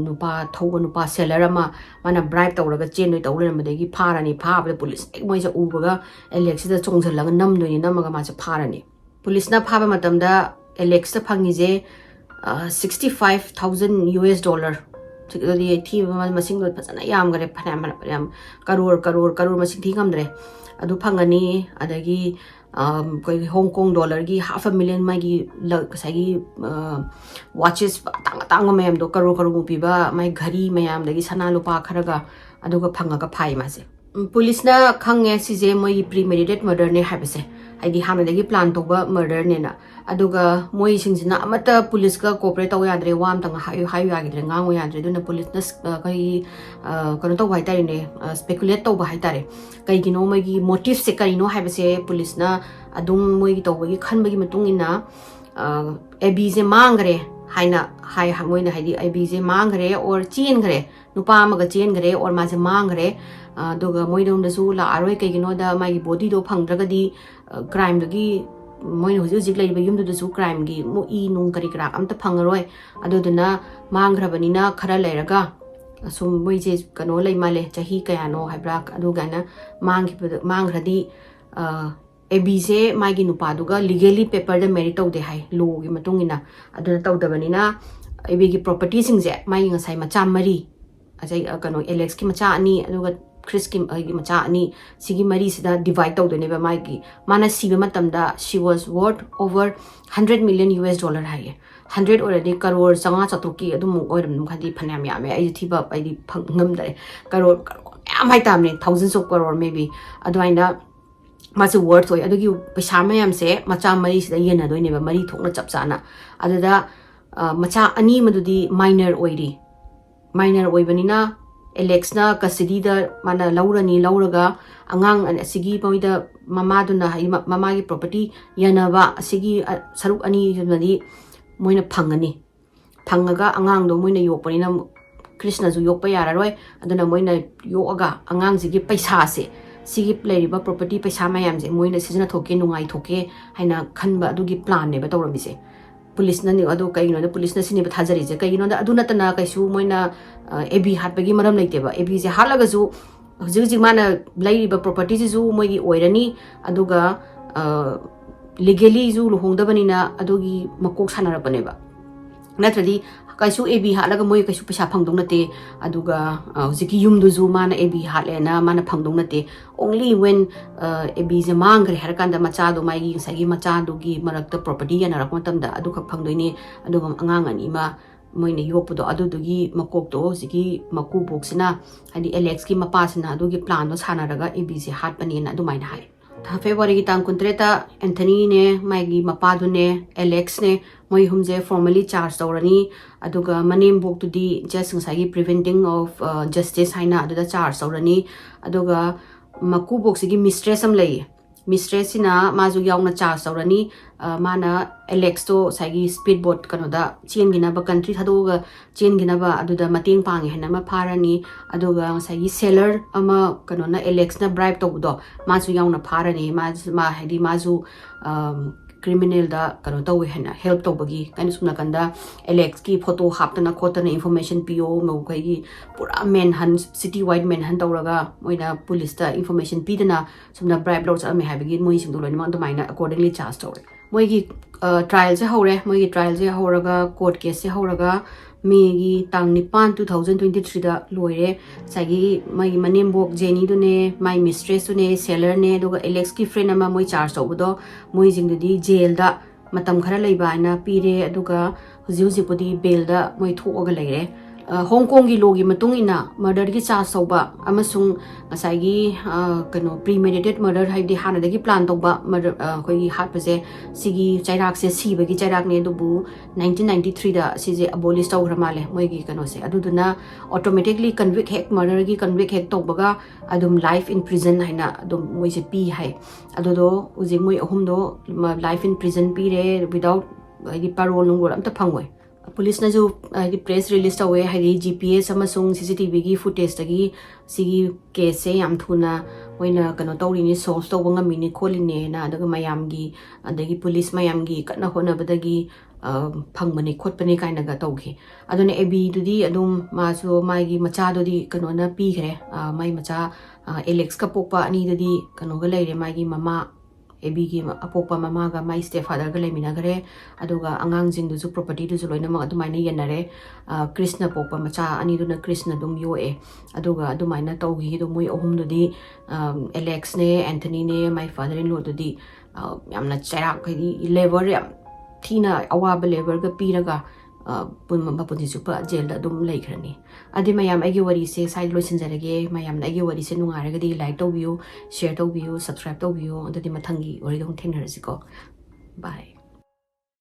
ꯅꯨꯄꯥ ꯊꯧꯕ ꯅꯨꯄꯥ ꯁꯦꯂꯔ ꯑꯃ ꯃꯥꯅ ꯕ꯭ꯔꯥꯏꯕ ꯇꯧꯔꯒ ꯆꯦꯟꯗꯣꯏ ꯇꯧ ꯂꯩꯔꯝꯕꯗꯒꯤ ꯐꯥꯔꯅꯤ ꯐꯥꯕꯗ ꯄꯨꯂꯤꯁ ꯍꯦꯛ ꯃꯣꯏꯁꯦ ꯎꯕꯒ ꯑꯦꯂꯦꯛꯁꯁꯤꯗ ꯆꯣꯡꯁꯤꯜꯂꯒ ꯅꯝꯃꯒ ꯃꯥꯁꯦ ꯐꯥꯔꯅꯤ ꯄꯨꯂꯤꯁꯅ ꯐꯥꯕ ꯃꯇꯝꯗ ꯑꯦꯂꯦꯛꯁꯇ ꯐꯪꯉꯤꯁꯦ $65,000 US ꯑꯗꯨꯗꯤ ꯊꯤꯕ ꯃꯁꯤꯡꯗꯣ ꯐꯖꯅ ꯌꯥꯝꯈꯔꯦ ꯐꯅꯌꯥꯝ ꯀꯔꯣꯔ ꯃꯁꯤꯡ ꯊꯤ ꯉꯝꯗ꯭ꯔꯦ ꯑꯗꯨ ꯐꯪꯉꯅꯤ ꯑꯗꯒꯤ ꯑꯩꯈꯣꯏꯒꯤ ꯍꯣꯡꯀꯣꯡ $500,000 500,000 ꯃꯥꯒꯤ ꯉꯁꯥꯏꯒꯤ ꯋꯥꯆꯦꯁ ꯑꯇꯥꯡꯕ ꯃꯌꯥꯝꯗꯣ ꯀꯔꯣꯔꯃꯨꯛ ꯄꯤꯕ ꯃꯥꯒꯤ ꯘꯔꯤ ꯃꯌꯥꯝꯗꯒꯤ ꯁꯅꯥ ꯂꯨꯄꯥ ꯈꯔꯒ ꯑꯗꯨꯒ ꯐꯪꯉꯒ ꯐꯥꯏ ꯃꯥꯁꯦ ꯄꯨꯂꯤꯁꯅ ꯈꯪꯉꯦ ꯁꯤꯁꯦ ꯃꯣꯏꯒꯤ ꯄ꯭ꯔꯤꯃꯦꯗꯤꯇꯦꯠ ꯃꯔꯗꯔꯅꯦ ꯍꯥꯏꯕꯁꯦ ꯍꯥꯏꯗꯤ ꯍꯥꯟꯅꯗꯒꯤ ꯄ꯭ꯂꯥꯟ ꯇꯧꯕ ꯃꯔꯗꯔꯅꯦꯅ ꯑꯗꯨꯒ ꯃꯣꯏꯁꯤꯡꯁꯤꯅ ꯑꯃꯠꯇ ꯄꯨꯂꯤꯁꯀ ꯀꯣꯑꯣꯄꯔꯦꯠ ꯇꯧ ꯌꯥꯗ꯭ꯔꯦ ꯋꯥ ꯑꯃꯇꯪ ꯍꯥꯏꯌꯨ ꯌꯥꯈꯤꯗ꯭ꯔꯦ ꯉꯥꯡꯉꯨ ꯌꯥꯗ꯭ꯔꯦ ꯑꯗꯨꯅ ꯄꯨꯂꯤꯁꯅ ꯑꯩꯈꯣꯏꯒꯤ ꯀꯩꯅꯣ ꯇꯧꯕ ꯍꯥꯏꯇꯥꯔꯦꯅꯦ ꯁ꯭ꯄꯦꯀꯨꯂꯦꯠ ꯇꯧꯕ ꯍꯥꯏꯇꯥꯔꯦ ꯀꯩꯒꯤꯅꯣ ꯃꯣꯏꯒꯤ ꯃꯣꯇꯤꯞꯁꯦ ꯀꯔꯤꯅꯣ ꯍꯥꯏꯕꯁꯦ ꯄꯨꯂꯤꯁꯅ ꯑꯗꯨꯝ ꯃꯣꯏꯒꯤ ꯇꯧꯕꯒꯤ ꯈꯟꯕꯒꯤ ꯃꯇꯨꯡ ꯏꯟꯅ ꯑꯦꯕꯤꯁꯦ ꯃꯥꯡꯈ꯭ꯔꯦ ꯍꯥꯏꯅ ꯃꯣꯏꯅ ꯍꯥꯏꯗꯤ ꯑꯦꯕꯤꯁꯦ ꯃꯥꯡꯈ꯭ꯔꯦ ꯑꯣꯔ ꯆꯦꯟꯈ꯭ꯔꯦ ꯅꯨꯄꯥ ꯑꯃꯒ ꯆꯦꯟꯈ꯭ꯔꯦ ꯑꯣꯔ ꯃꯥꯁꯦ ꯃꯥꯡꯈ꯭ꯔꯦ ꯑꯗꯨꯒ ꯃꯣꯏꯗꯣꯝꯗꯁꯨ ꯂꯥꯛꯑꯔꯣꯏ ꯀꯩꯒꯤꯅꯣꯗ ꯃꯥꯒꯤ ꯕꯣꯗꯤꯗꯣ ꯐꯪꯗ꯭ꯔꯒꯗꯤ ꯀ꯭ꯔꯥꯏꯝꯗꯨꯒꯤ ꯃꯣꯏꯅ ꯍꯧꯖꯤꯛ ꯂꯩꯔꯤꯕ ꯌꯨꯝꯗꯨꯗꯁꯨ ꯀ꯭ꯔꯥꯏꯝꯒꯤ ꯏ ꯅꯨꯡ ꯀꯔꯤ ꯀꯔꯥ ꯑꯝꯇ ꯐꯪꯉꯔꯣꯏ ꯑꯗꯨꯗꯨꯅ ꯃꯥꯡꯈ꯭ꯔꯕꯅꯤꯅ ꯈꯔ ꯂꯩꯔꯒ ꯁꯨꯝ ꯃꯣꯏꯁꯦ ꯀꯩꯅꯣ ꯂꯩ ꯃꯥꯜꯂꯦ ꯆꯍꯤ ꯀꯌꯥꯅꯣ ꯍꯥꯏꯕ꯭ꯔꯥ ꯑꯗꯨꯒꯥꯏꯅ ꯃꯥꯡꯈ꯭ꯔꯗꯤ ꯑꯦꯕꯤꯁꯦ ꯃꯥꯒꯤ ꯅꯨꯄꯥꯗꯨꯒ ꯂꯤꯒꯦꯂꯤ ꯄꯦꯄꯔꯗ ꯃꯦꯔꯤ ꯇꯧꯗꯦ ꯍꯥꯏ ꯂꯣꯒꯤ ꯃꯇꯨꯡ ꯏꯟꯅ ꯑꯗꯨꯅ ꯇꯧꯗꯕꯅꯤꯅ ꯑꯦꯕꯤꯒꯤ ꯄ꯭ꯔꯣꯄꯔꯇꯤꯁꯤꯡꯁꯦ ꯃꯥꯒꯤ ꯉꯁꯥꯏ ꯃꯆꯥ 4 ꯀꯩꯅꯣ ꯑꯦꯂꯦꯛꯁꯀꯤ ꯃꯆꯥ 2 ꯑꯗꯨꯒ ꯈ꯭ꯔꯤꯁꯀꯤ ꯃꯆꯥ 2 ꯁꯤꯒꯤ ꯃꯔꯤꯁꯤꯗ ꯗꯤꯚꯥꯏꯠ ꯇꯧꯗꯣꯏꯅꯦꯕ ꯃꯥꯅ ꯁꯤꯕ ꯃꯇꯝꯗ ꯁꯤ ꯋꯥꯁ ꯋꯔth over $100 million US ꯍꯥꯏꯌꯦ 100 ꯑꯣꯏꯔꯗꯤ ꯀꯔꯣꯔ 500-400ꯀꯤ ꯑꯗꯨꯃꯨꯛ ꯑꯣꯏꯔꯝꯅꯨ ꯈꯟꯗꯤ ꯐꯅꯌꯥꯝ ꯌꯥꯝꯃꯦ ꯑꯩꯁꯨ ꯊꯤꯕ ꯑꯩꯗꯤ ꯉꯝꯗ꯭ꯔꯦ ꯀꯔꯣꯔ ꯃꯌꯥꯝ ꯍꯥꯏꯇꯥꯕꯅꯦ thousands of crore maybe ꯑꯗꯨꯃꯥꯏꯅ ꯃꯥꯁꯦ ꯋꯔth ꯑꯣꯏ ꯑꯗꯨꯒꯤ ꯄꯩꯁꯥ ꯃꯌꯥꯝꯁꯦ ꯃꯆꯥ 4ꯁꯤꯗ ꯌꯦꯟꯅꯗꯣꯏꯅꯦꯕ 4 ꯊꯣꯛꯅ ꯆꯞ ꯆꯥꯅ ꯑꯗꯨꯗ ꯃꯆꯥ 2 ꯑꯃꯗꯨꯗꯤ ꯃꯥꯏꯅꯔ ꯑꯣꯏꯕꯅꯤꯅ ꯑꯦꯂꯦꯛꯁꯅ ꯀꯁꯇꯗꯤꯗ ꯃꯥꯅ ꯂꯧꯔꯒ ꯑꯉꯥꯡ ꯑꯁꯤꯒꯤ ꯃꯣꯏꯗ ꯃꯃꯥꯗꯨꯅ ꯃꯃꯥꯒꯤ ꯄ꯭ꯔꯣꯄꯔꯇꯤ ꯌꯦꯟꯅꯕ ꯑꯁꯤꯒꯤ ꯁꯔꯨꯛ 2ꯗꯨꯃꯗꯤ ꯃꯣꯏꯅ ꯐꯪꯉꯒ ꯑꯉꯥꯡꯗꯣ ꯃꯣꯏꯅ ꯌꯣꯛꯄꯅꯤꯅ ꯀ꯭ꯔꯤꯁꯅꯁꯨ ꯌꯣꯛꯄ ꯌꯥꯔꯔꯣꯏ ꯑꯗꯨꯅ ꯃꯣꯏꯅ ꯌꯣꯛꯑꯒ ꯑꯉꯥꯡꯁꯤꯒꯤ ꯄꯩꯁꯥꯁꯦ ꯁꯤꯒꯤ ꯂꯩꯔꯤꯕ ꯄ꯭ꯔꯣꯄꯔꯇꯤ ꯄꯩꯁꯥ ꯃꯌꯥꯝꯁꯦ ꯃꯣꯏꯅ ꯁꯤꯖꯤꯟꯅꯊꯣꯛꯀꯦ ꯅꯨꯡꯉꯥꯏꯊꯣꯛꯀꯦ ꯍꯥꯏꯅ ꯈꯟꯕ ꯑꯗꯨꯒꯤ ꯄ꯭ꯂꯥꯟꯅꯦꯕ ꯇꯧꯔꯝꯃꯤꯁꯦ ꯄꯨꯂꯤꯁꯅꯅꯦ ꯑꯗꯨ ꯀꯩꯒꯤꯅꯣꯗ ꯄꯨꯂꯤꯁꯅ ꯁꯤꯅꯦꯕ ꯊꯥꯖꯔꯤꯁꯦ ꯀꯩꯒꯤꯅꯣꯗ ꯑꯗꯨ ꯅꯠꯇꯅ ꯀꯩꯁꯨ ꯃꯣꯏꯅ ꯑꯦꯕꯤ ꯍꯥꯠꯄꯒꯤ ꯃꯔꯝ ꯂꯩꯇꯦꯕ ꯑꯦꯕꯤꯁꯦ ꯍꯥꯠꯂꯒꯁꯨ ꯍꯧꯖꯤꯛ ꯃꯥꯅ ꯂꯩꯔꯤꯕ ꯄ꯭ꯔꯣꯄꯔꯇꯤꯁꯤꯁꯨ ꯃꯣꯏꯒꯤ ꯑꯣꯏꯔꯅꯤ ꯑꯗꯨꯒ ꯂꯤꯒꯦꯂꯤꯁꯨ ꯂꯨꯍꯣꯡꯗꯕꯅꯤꯅ ꯑꯗꯨꯒꯤ ꯃꯀꯣꯛ ꯁꯥꯟꯅꯔꯛꯄꯅꯦꯕ ꯅꯠꯇ꯭ꯔꯗꯤ ꯀꯩꯁꯨ ꯑꯦꯕꯤ ꯍꯥꯠꯂꯒ ꯃꯣꯏ ꯀꯩꯁꯨ ꯄꯩꯁꯥ ꯐꯪꯗꯧ ꯅꯠꯇꯦ ꯑꯗꯨꯒ ꯍꯧꯖꯤꯛꯀꯤ ꯌꯨꯝꯗꯨꯁꯨ ꯃꯥꯅ ꯑꯦꯕꯤ ꯍꯥꯠꯂꯦꯅ ꯃꯥꯅ ꯐꯪꯗꯧ ꯅꯠꯇꯦ ꯑꯣꯡꯂꯤ ꯋꯦꯟ ꯑꯦꯕꯤꯁꯦ ꯃꯥꯡꯈ꯭ꯔꯦ ꯍꯥꯏꯔꯀꯥꯟꯗ ꯃꯆꯥꯗꯣ ꯃꯥꯒꯤ ꯉꯁꯥꯏꯒꯤ ꯃꯆꯥꯗꯨꯒꯤ ꯃꯔꯛꯇ ꯄ꯭ꯔꯣꯄꯔꯇꯤ ꯌꯦꯟꯅꯔꯛꯄ ꯃꯇꯝꯗ ꯑꯗꯨꯈꯛ ꯐꯪꯗꯣꯏꯅꯤ ꯑꯗꯨꯒ ꯑꯉꯥꯡ ꯑꯅꯤ ꯑꯃ ꯃꯣꯏꯅ ꯌꯣꯛꯄꯗꯣ ꯑꯗꯨꯗꯨꯒꯤ ꯃꯀꯣꯛꯇꯣ ꯍꯧꯖꯤꯛꯀꯤ ꯃꯀꯨꯕꯣꯛꯁꯤꯅ ꯍꯥꯏꯗꯤ ꯑꯦꯂꯦꯛꯁꯀꯤ ꯃꯄꯥꯁꯤꯅ ꯑꯗꯨꯒꯤ ꯄ꯭ꯂꯥꯟꯗꯣ ꯁꯥꯟꯅꯔꯒ ꯑꯦꯕꯤꯁꯦ ꯍꯥꯠꯄꯅꯦꯅ ꯑꯗꯨꯃꯥꯏꯅ ꯍꯥꯏ ꯐꯦꯕꯋꯥꯔꯤꯒꯤ ꯇꯥꯡ 23ꯗ ꯑꯦꯟꯊꯅꯤꯅꯦ ꯃꯥꯒꯤ ꯃꯄꯥꯗꯨꯅꯦ ꯑꯦꯂꯦꯛꯁꯅꯦ ꯃꯣꯏ ꯑꯍꯨꯝꯁꯦ ꯐꯣꯔꯃꯦꯂꯤ ꯆꯥꯔꯖ ꯇꯧꯔꯅꯤ ꯑꯗꯨꯒ ꯃꯅꯦꯝꯕꯣꯛꯇꯨꯗꯤ ꯖꯁ ꯉꯁꯥꯏꯒꯤ ꯄ꯭ꯔꯤꯚꯦꯟꯇꯤꯡ ꯑꯣꯐ ꯖꯁꯇꯤꯁ ꯍꯥꯏꯅ ꯑꯗꯨꯗ ꯆꯥꯔꯖ ꯇꯧꯔꯅꯤ ꯑꯗꯨꯒ ꯃꯀꯨꯕꯣꯛꯁꯤꯒꯤ ꯃꯤꯁꯇ꯭ꯔꯦꯁ ꯑꯃ ꯂꯩꯌꯦ ꯃꯤꯁꯇ꯭ꯔꯦꯁꯁꯤꯅ ꯃꯥꯁꯨ ꯌꯥꯎꯅ ꯆꯥꯔꯖ ꯇꯧꯔꯅꯤ ꯃꯥꯅ ꯑꯦꯂꯦꯛꯁꯇꯣ ꯉꯁꯥꯏꯒꯤ ꯁ꯭ꯄꯤꯠ ꯕꯣꯠ ꯀꯩꯅꯣꯗ ꯆꯦꯟꯈꯤꯅꯕ ꯀꯟꯇ꯭ꯔꯤ ꯊꯥꯗꯣꯛꯑꯒ ꯆꯦꯟꯈꯤꯅꯕ ꯑꯗꯨꯗ ꯃꯇꯦꯡ ꯄꯥꯡꯉꯦ ꯍꯥꯏꯅ ꯑꯃ ꯐꯥꯔꯅꯤ ꯑꯗꯨꯒ ꯉꯁꯥꯏꯒꯤ ꯁꯦꯂꯔ ꯑꯃ ꯀꯩꯅꯣꯅ ꯑꯦꯂꯦꯛꯁꯅ ꯕ꯭ꯔꯥꯏꯕ ꯇꯧꯕꯗꯣ ꯃꯥꯁꯨ ꯌꯥꯎꯅ ꯐꯥꯔꯅꯤ ꯍꯥꯏꯗꯤ ꯃꯥꯁꯨ ꯀ꯭ꯔꯤꯃꯤꯅꯦꯜꯗ ꯀꯩꯅꯣ ꯇꯧꯋꯦ ꯍꯥꯏꯅ ꯍꯦꯜꯞ ꯇꯧꯕꯒꯤ ꯀꯩꯅꯣ ꯁꯨꯝ ꯅꯥꯀꯟꯗ ꯑꯦꯂꯦꯛꯁꯀꯤ ꯐꯣꯇꯣ ꯍꯥꯞꯇꯅ ꯈꯣꯠꯇꯅ ꯏꯟꯐꯣꯔꯃꯦꯁꯟ ꯄꯤꯌꯣ ꯃꯈꯣꯏꯒꯤ ꯄꯨꯔꯥ ꯃꯦꯟꯍꯟ ꯁꯤꯇꯤ ꯋꯥꯏꯗ ꯃꯦꯟꯍꯟ ꯇꯧꯔꯒ ꯃꯣꯏꯅ ꯄꯨꯂꯤꯁꯇ ꯏꯟꯐꯣꯔꯃꯦꯁꯟ ꯄꯤꯗꯅ ꯁꯨꯝꯅ ꯕ꯭ꯔꯥꯏꯕ ꯂꯧ ꯆꯠꯂꯝꯃꯦ ꯍꯥꯏꯕꯒꯤ ꯃꯣꯏꯁꯤꯡꯗꯣ ꯂꯣꯏꯅꯃꯛ ꯑꯗꯨꯃꯥꯏꯅ ꯑꯀꯣꯔꯗꯤꯡꯂꯤ ꯆꯥꯔꯖ ꯇꯧꯔꯦ ꯃꯣꯏꯒꯤ ꯇ꯭ꯔꯥꯏꯜꯁꯦ ꯍꯧꯔꯦ ꯃꯣꯏꯒꯤ ꯇ꯭ꯔꯥꯏꯜꯁꯦ ꯍꯧꯔꯒ ꯀꯣꯔꯠ ꯀꯦꯁꯁꯦ ꯍꯧꯔꯒ ꯃꯦꯒꯤ ꯇꯥꯡ 9 2023ꯗ ꯂꯣꯏꯔꯦ ꯉꯁꯥꯏꯒꯤ ꯃꯣꯏꯒꯤ ꯃꯅꯦꯝꯕꯣꯛ ꯖꯦꯅꯤꯗꯨꯅꯦ ꯃꯥꯏ ꯃꯤꯁꯇ꯭ꯔꯦꯁꯇꯨꯅꯦ ꯁꯦꯂꯔꯅꯦ ꯑꯗꯨꯒ ꯑꯦꯂꯦꯛꯁꯀꯤ ꯐ꯭ꯔꯦꯟ ꯑꯃ ꯃꯣꯏ ꯆꯥꯔꯖ ꯇꯧꯕꯗꯣ ꯃꯣꯏꯁꯤꯡꯗꯨꯗꯤ ꯖꯦꯜꯗ ꯃꯇꯝ ꯈꯔ ꯂꯩꯕ ꯍꯥꯏꯅ ꯄꯤꯔꯦ ꯑꯗꯨꯒ ꯍꯧꯖꯤꯛꯄꯨꯗꯤ ꯕꯦꯜꯗ ꯃꯣꯏ ꯊꯣꯛꯑꯒ ꯂꯩꯔꯦ ꯍꯣꯡꯀꯣꯡꯒꯤ ꯂꯣꯒꯤ ꯃꯇꯨꯡ ꯏꯟꯅ ꯃꯔꯗꯔꯒꯤ ꯆꯥꯔꯖ ꯇꯧꯕ ꯑꯃꯁꯨꯡ ꯉꯁꯥꯏꯒꯤ ꯀꯩꯅꯣ ꯄ꯭ꯔꯤꯃꯦꯗꯤꯇꯦꯠ ꯃꯔꯗꯔ ꯍꯥꯏꯕꯗꯤ ꯍꯥꯟꯅꯗꯒꯤ ꯄ꯭ꯂꯥꯟ ꯇꯧꯕ ꯃꯔꯗꯔ ꯑꯩꯈꯣꯏꯒꯤ ꯍꯥꯠꯄꯁꯦ ꯁꯤꯒꯤ ꯆꯩꯔꯥꯛꯁꯦ ꯁꯤꯕꯒꯤ ꯆꯩꯔꯥꯛꯅꯦ ꯑꯗꯨꯕꯨ 1993ꯗ ꯁꯤꯁꯦ ꯑꯕꯣꯂꯤꯁ ꯇꯧꯈ꯭ꯔ ꯃꯥꯜꯂꯦ ꯃꯣꯏꯒꯤ ꯀꯩꯅꯣꯁꯦ ꯑꯗꯨꯗꯨꯅ ꯑꯣꯇꯣꯃꯦꯇꯤꯛꯂꯤ ꯀꯟꯚꯤꯛ ꯍꯦꯛ ꯃꯔꯗꯔꯒꯤ ꯀꯟꯚꯤꯛ ꯍꯦꯛ ꯇꯧꯕꯒ ꯑꯗꯨꯝ ꯂꯥꯏꯐ ꯏꯟ ꯄ꯭ꯔꯤꯖꯟ ꯍꯥꯏꯅ ꯑꯗꯨꯝ ꯃꯣꯏꯁꯦ ꯄꯤ ꯍꯥꯏ ꯑꯗꯨꯗꯣ ꯍꯧꯖꯤꯛ ꯃꯣꯏ ꯑꯍꯨꯝꯗꯣ ꯂꯥꯏꯐ ꯏꯟ ꯄ꯭ꯔꯤꯖꯟ ꯄꯤꯔꯦ ꯋꯤꯗꯥꯎꯠ ꯍꯥꯏꯗꯤ ꯄꯥꯔꯣꯜ ꯅꯨꯡꯒꯣꯜ ꯑꯝꯇ ꯐꯪꯉꯣꯏ ꯄꯨꯂꯤꯁꯅꯁꯨ ꯍꯥꯏꯗꯤ ꯄ꯭ꯔꯦꯁ ꯔꯤꯂꯤꯁ ꯇꯧꯋꯦ ꯍꯥꯏꯗꯤ GPS ꯑꯃꯁꯨꯡ CCTVꯒꯤ ꯐꯨꯇꯦꯖꯇꯒꯤ ꯁꯤꯒꯤ ꯀꯦꯁꯁꯦ ꯌꯥꯝ ꯊꯨꯅ ꯃꯣꯏꯅ ꯀꯩꯅꯣ ꯇꯧꯔꯤꯅꯤ ꯁꯣꯜቭ ꯇꯧꯕ ꯉꯝꯃꯤꯅꯤ ꯈꯣꯠꯂꯤꯅꯦꯅ ꯑꯗꯨꯒ ꯃꯌꯥꯝꯒꯤ ꯑꯗꯒꯤ ꯄꯨꯂꯤꯁ ꯃꯌꯥꯝꯒꯤ ꯀꯟꯅ ꯍꯣꯠꯅꯕꯗꯒꯤ ꯐꯪꯕꯅꯤ ꯈꯣꯠꯄꯅꯤ ꯀꯥꯏꯅꯒ ꯇꯧꯈꯤ ꯑꯗꯨꯅ ꯑꯦꯕꯤꯗꯨꯗꯤ ꯑꯗꯨꯝ ꯃꯥꯁꯨ ꯃꯥꯒꯤ ꯃꯆꯥꯗꯨꯗꯤ ꯀꯩꯅꯣꯅ ꯄꯤꯈ꯭ꯔꯦ ꯃꯥꯒꯤ ꯃꯆꯥ ꯑꯦꯂꯦꯛꯁꯀ ꯄꯣꯛꯄ ꯑꯅꯤꯗꯨꯗꯤ ꯀꯩꯅꯣꯒ ꯂꯩꯔꯦ ꯃꯥꯒꯤ ꯃꯃꯥ ꯑꯦꯕꯤꯒꯤ ꯑꯄꯣꯛꯄ ꯃꯃꯥꯒ ꯃꯥꯏ ꯁ꯭ꯇꯦꯞ ꯐꯥꯗꯔꯒ ꯂꯩꯃꯤꯟꯅꯈ꯭ꯔꯦ ꯑꯗꯨꯒ ꯑꯉꯥꯡꯁꯤꯡꯗꯨꯁꯨ ꯄ꯭ꯔꯣꯄꯔꯇꯤꯗꯨꯁꯨ ꯂꯣꯏꯅꯃꯛ ꯑꯗꯨꯃꯥꯏꯅ ꯌꯦꯟꯅꯔꯦ ꯀ꯭ꯔꯤꯁꯅ ꯄꯣꯛꯄ ꯃꯆꯥ ꯑꯅꯤꯗꯨꯅ ꯀ꯭ꯔꯤꯁꯅ ꯑꯗꯨꯝ ꯌꯣꯛꯑꯦ ꯑꯗꯨꯒ ꯑꯗꯨꯃꯥꯏꯅ ꯇꯧꯈꯤ ꯑꯗꯣ ꯃꯣꯏ ꯑꯍꯨꯝꯗꯨꯗꯤ ꯑꯦꯂꯦꯛꯁꯅꯦ ꯑꯦꯟꯊꯅꯤꯅꯦ ꯃꯥꯏ ꯐꯥꯗꯔ ꯏꯟ ꯂꯣꯗꯨꯗꯤ ꯌꯥꯝꯅ ꯆꯩꯔꯥꯛ ꯍꯥꯏꯗꯤ ꯂꯦꯕꯔ ꯌꯥꯝ ꯊꯤꯅ ꯑꯋꯥꯕ ꯂꯦꯕꯔꯒ ꯄꯤꯔꯒ ꯃꯄꯨꯟꯁꯤ ꯆꯨꯞꯄ ꯖꯦꯜꯗ ꯑꯗꯨꯝ ꯂꯩꯈ꯭ꯔꯅꯤ ꯑꯗꯨꯗꯤ ꯃꯌꯥꯝ ꯑꯩꯒꯤ ꯋꯥꯔꯤꯁꯦ ꯁ꯭ꯋꯥꯏꯗ ꯂꯣꯏꯁꯤꯟꯖꯔꯒꯦ ꯃꯌꯥꯝꯅ ꯑꯩꯒꯤ ꯋꯥꯔꯤꯁꯦ ꯅꯨꯡꯉꯥꯏꯔꯒꯗꯤ ꯂꯥꯏꯛ ꯇꯧꯕꯤꯌꯨ ꯁꯦꯌꯔ ꯇꯧꯕꯤꯌꯨ ꯁꯕꯁꯀ꯭ꯔꯥꯏꯕ ꯇꯧꯕꯤꯌꯨ ꯑꯗꯨꯗꯤ ꯃꯊꯪꯒꯤ ꯋꯥꯔꯤꯗ ꯑꯃꯨꯛ ꯊꯦꯡꯅꯔꯁꯤꯀꯣ ꯕꯥꯏ